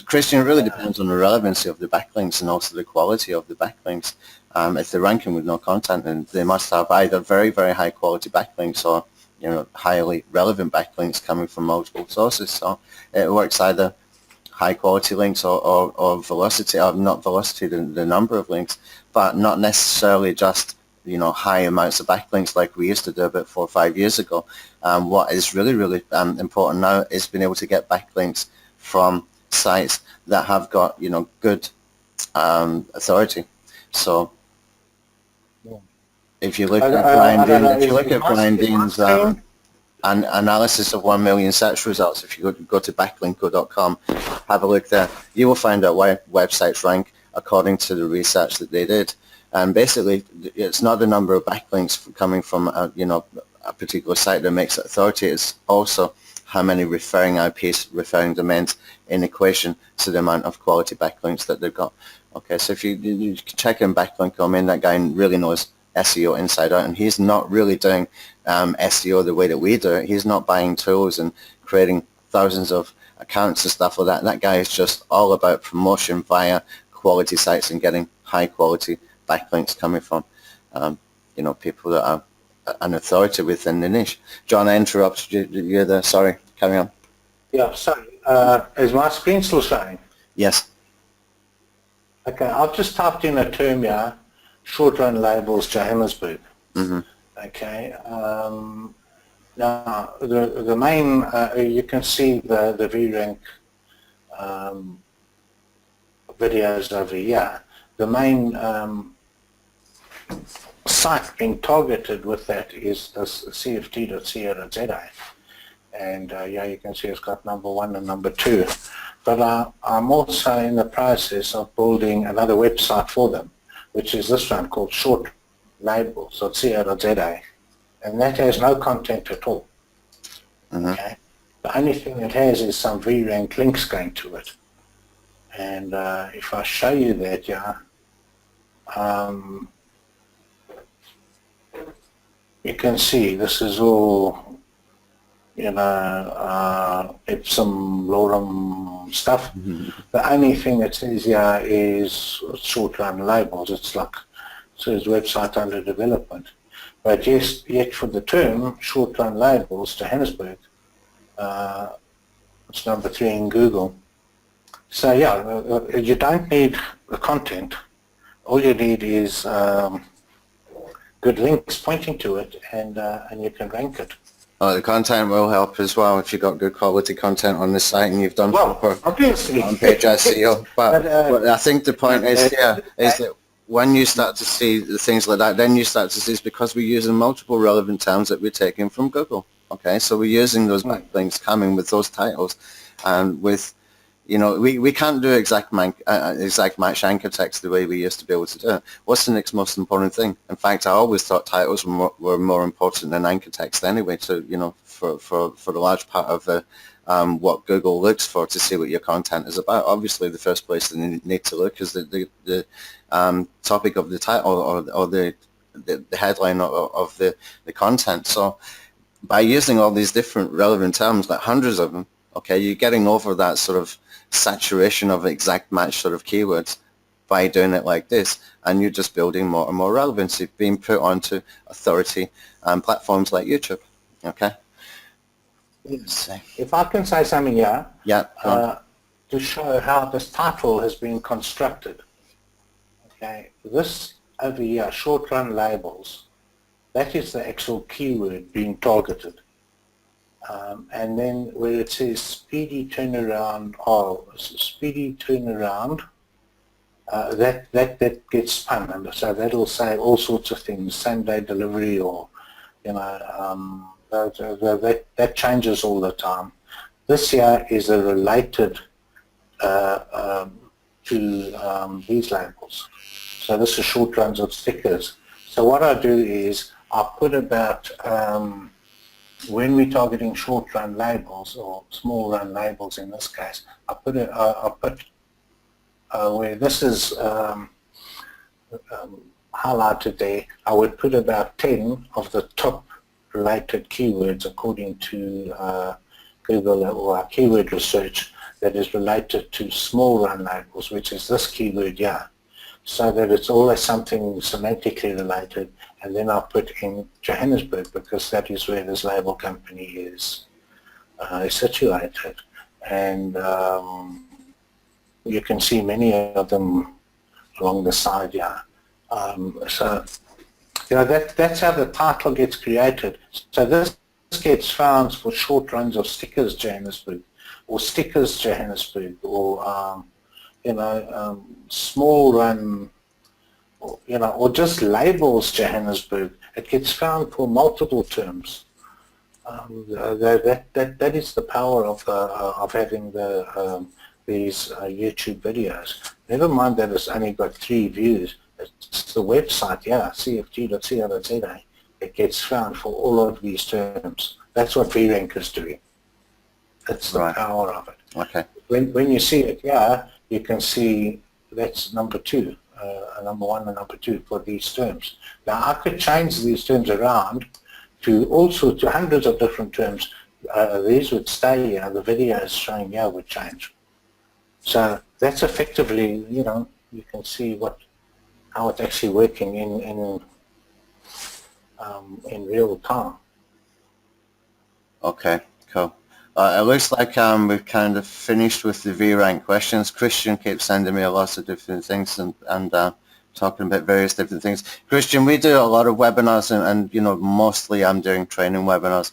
Christian, it really depends on the relevancy of the backlinks and also the quality of the backlinks. If they're ranking with no content, then they must have either very, very high quality backlinks or highly relevant backlinks coming from multiple sources. So it works either high quality links or velocity, or not velocity, the number of links, but not necessarily just high amounts of backlinks like we used to do about 4 or 5 years ago. What is really, really important now is being able to get backlinks from sites that have got good authority. So if you look at Brian Dean's analysis of 1 million search results, if you go to backlinko.com, have a look there, you will find out why websites rank according to the research that they did. And basically, it's not the number of backlinks coming from a particular site that makes it authority. It's also how many referring IPs, referring domains, in equation to the amount of quality backlinks that they've got. Okay, so if you check in Backlink, that guy really knows SEO inside out, and he's not really doing SEO the way that we do it. He's not buying tools and creating thousands of accounts and stuff like that. That guy is just all about promotion via quality sites and getting high quality backlinks coming from people that are an authority within the niche. John, I interrupted you. You're there. Sorry, carry on. Yeah, sorry. Is my screen still showing? Yes. Okay, I've just typed in a term here, short run labels Johannesburg. Mm-hmm. Okay. Now the main you can see the VRank videos over here. The main site being targeted with that is this cft.co.za, and you can see it's got number 1 and number 2. But I'm also in the process of building another website for them, which is this one called shortlabels.co.za, and that has no content at all. Mm-hmm. Okay, the only thing it has is some VRank links going to it, and if I show you that, you can see this is all Ipsum lorem stuff. Mm-hmm. The only thing that says here is short run labels. It's like, it says website under development. But yet for the term short run labels, Johannesburg, it's number 3 in Google. So you don't need the content. All you need is good links pointing to it, and you can rank it. Oh, the content will help as well if you've got good quality content on the site and you've done Well, proper obviously. on-page SEO. But, But, I think the point is here is that when you start to see the things like that, then you start to see it's because we're using multiple relevant terms that we're taking from Google. Okay, so we're using those backlinks coming with those titles, and with, you know, we can't do exact match anchor text the way we used to be able to do it. What's the next most important thing? In fact, I always thought titles were more important than anchor text anyway, to, you know, for the large part of the what Google looks for to see what your content is about. Obviously, the first place they need to look is the topic of the title, or the headline of the content. So by using all these different relevant terms, like hundreds of them, okay, you're getting over that sort of saturation of exact match sort of keywords by doing it like this, and you're just building more and more relevancy being put onto authority platforms like YouTube. Okay. if I can say something here, Yeah. to show how this title has been constructed. Okay, this over here, short run labels, that is the actual keyword being targeted. And then where it says speedy turnaround, that gets spun, and so that'll say all sorts of things, same day delivery, or, you know, that changes all the time. This here is a related to these labels. So this is short runs of stickers. So what I do is I put about when we're targeting short run labels, or small run labels in this case, I put where this is highlighted there, I would put about 10 of the top related keywords according to Google or our keyword research that is related to small run labels, which is this keyword here, so that it's always something semantically related. And then I'll put in Johannesburg, because that is where this label company is situated. And you can see many of them along the side here. So, you know, that's how the title gets created. So this gets found for short runs of stickers Johannesburg, or stickers Johannesburg, or you know, small run, or, you know, or just labels Johannesburg. It gets found for multiple terms. That is the power of having these YouTube videos. Never mind that it's only got 3 views. It's the website, yeah, cft.co.za. It gets found for all of these terms. That's what VRank is doing. That's the power of it. Okay. When you see it, yeah, you can see that's number 2, number 1 and number 2 for these terms. Now I could change these terms around to also to hundreds of different terms. These would stay here. The videos showing here would change. So that's effectively, you know, you can see how it's actually working in real time. Okay, cool. It looks like we've kind of finished with the VRank questions. Christian keeps sending me a lot of different things and talking about various different things. Christian, we do a lot of webinars, and you know, mostly I'm doing training webinars.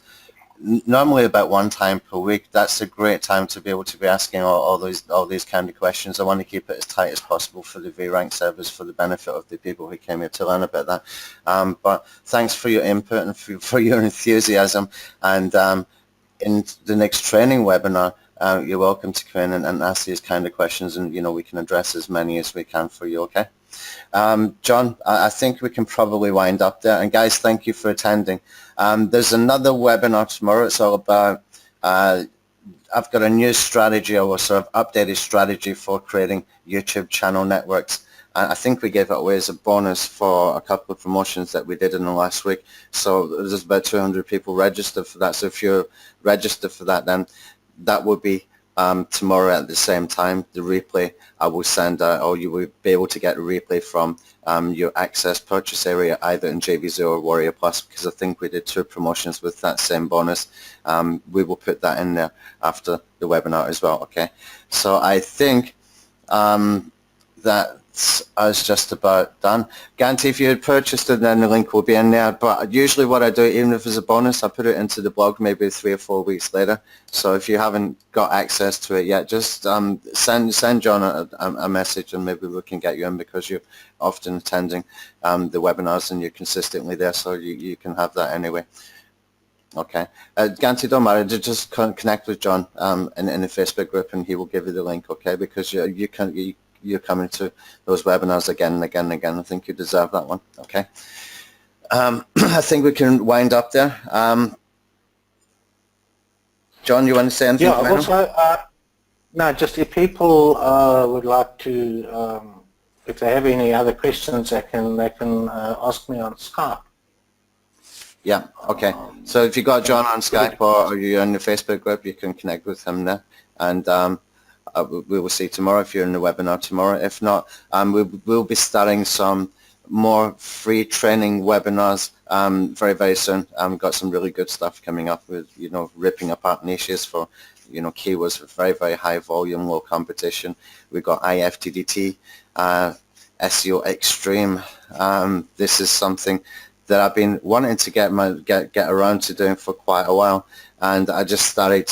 Normally about 1 time per week. That's a great time to be able to be asking all these kind of questions. I want to keep it as tight as possible for the VRank servers, for the benefit of the people who came here to learn about that. But thanks for your input and for your enthusiasm. And in the next training webinar, you're welcome to come in and ask these kind of questions, and you know, we can address as many as we can for you. Okay. John, I think we can probably wind up there. And guys, thank you for attending. There's another webinar tomorrow. It's all about, I've got a new strategy, or sort of updated strategy for creating YouTube channel networks. I think we gave it away as a bonus for a couple of promotions that we did in the last week. So there's about 200 people registered for that. So if you're registered for that, then that would be tomorrow at the same time. The replay I will send out, or you will be able to get a replay from your Access purchase area, either in JV0 or Warrior Plus, because I think we did 2 promotions with that same bonus. We will put that in there after the webinar as well. Okay, so I think that that's us just about done. Guarantee if you had purchased it, then the link will be in there. But usually what I do, even if it's a bonus, I put it into the blog maybe 3 or 4 weeks later. So if you haven't got access to it yet, just send John a message and maybe we can get you in, because you're often attending the webinars and you're consistently there, so you can have that anyway. Okay, Ganti, don't matter, just connect with John in the Facebook group and he will give you the link, okay, because you're coming to those webinars again and again and again. I think you deserve that one, okay. I think we can wind up there. John, you want to say anything? Yeah, also, no, just if people would like to, if they have any other questions, they can ask me on Skype. Yeah, okay. So if you got John on Skype or you're in the Facebook group, you can connect with him there. And we will see tomorrow if you're in the webinar tomorrow. If not, we'll be starting some more free training webinars very, very soon. We've got some really good stuff coming up with, ripping apart niches for, keywords with very, very high volume, low competition. We've got IFTDT, SEO Extreme. This is something that I've been wanting to get around to doing for quite a while, and I just started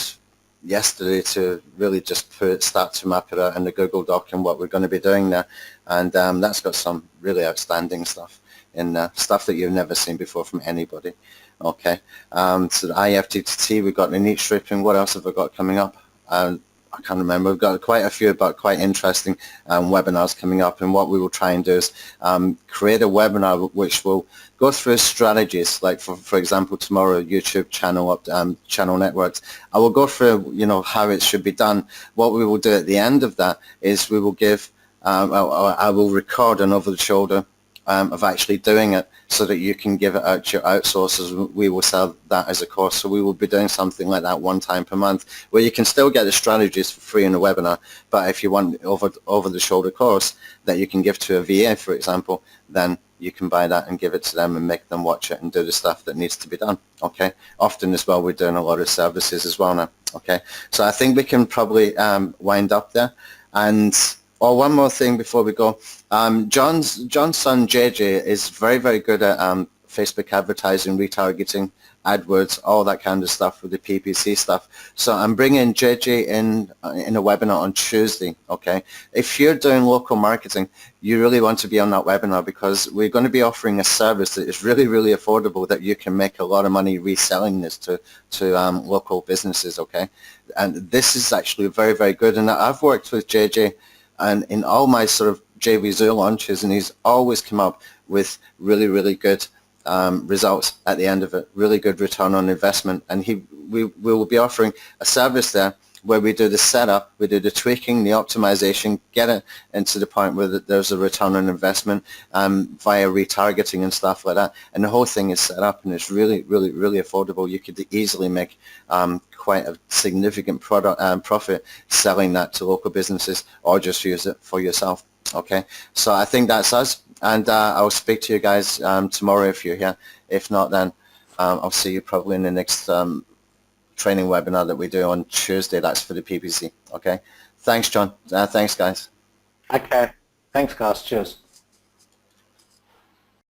yesterday to really just start to map it out in the Google Doc and what we're going to be doing there, and that's got some really outstanding stuff in there, stuff that you've never seen before from anybody. Okay, so the IFTTT, we've got the niche stripping. What else have we got coming up? I can't remember. We've got quite a few, but quite interesting webinars coming up, and what we will try and do is create a webinar which will go through strategies, like for example tomorrow, YouTube channel networks. I will go through how it should be done. What we will do at the end of that is we will give I will record an over the shoulder of actually doing it, so that you can give it out to your outsourcers. We will sell that as a course. So we will be doing something like that one time per month, where you can still get the strategies for free in a webinar, but if you want over the shoulder course that you can give to a VA, for example, then you can buy that and give it to them and make them watch it and do the stuff that needs to be done. Okay, often as well we're doing a lot of services as well now. Okay, so I think we can probably wind up there. And one more thing before we go. John's son JJ is very, very good at Facebook advertising, retargeting, AdWords, all that kind of stuff with the PPC stuff. So I'm bringing JJ in a webinar on Tuesday. Okay, if you're doing local marketing, you really want to be on that webinar, because we're going to be offering a service that is really, really affordable, that you can make a lot of money reselling this to local businesses. Okay, and this is actually very, very good. And I've worked with JJ and in all my sort of JVZoo launches, and he's always come up with really, really good results at the end of it, really good return on investment. And we will be offering a service there where we do the setup, we do the tweaking, the optimization, get it into the point where there's a return on investment via retargeting and stuff like that. And the whole thing is set up, and it's really, really, really affordable. You could easily make quite a significant profit selling that to local businesses, or just use it for yourself. Okay, so I think that's us, and I'll speak to you guys tomorrow if you're here. If not, then I'll see you probably in the next training webinar that we do on Tuesday. That's for the PPC. Okay, thanks John. Thanks guys. Okay, thanks guys, cheers.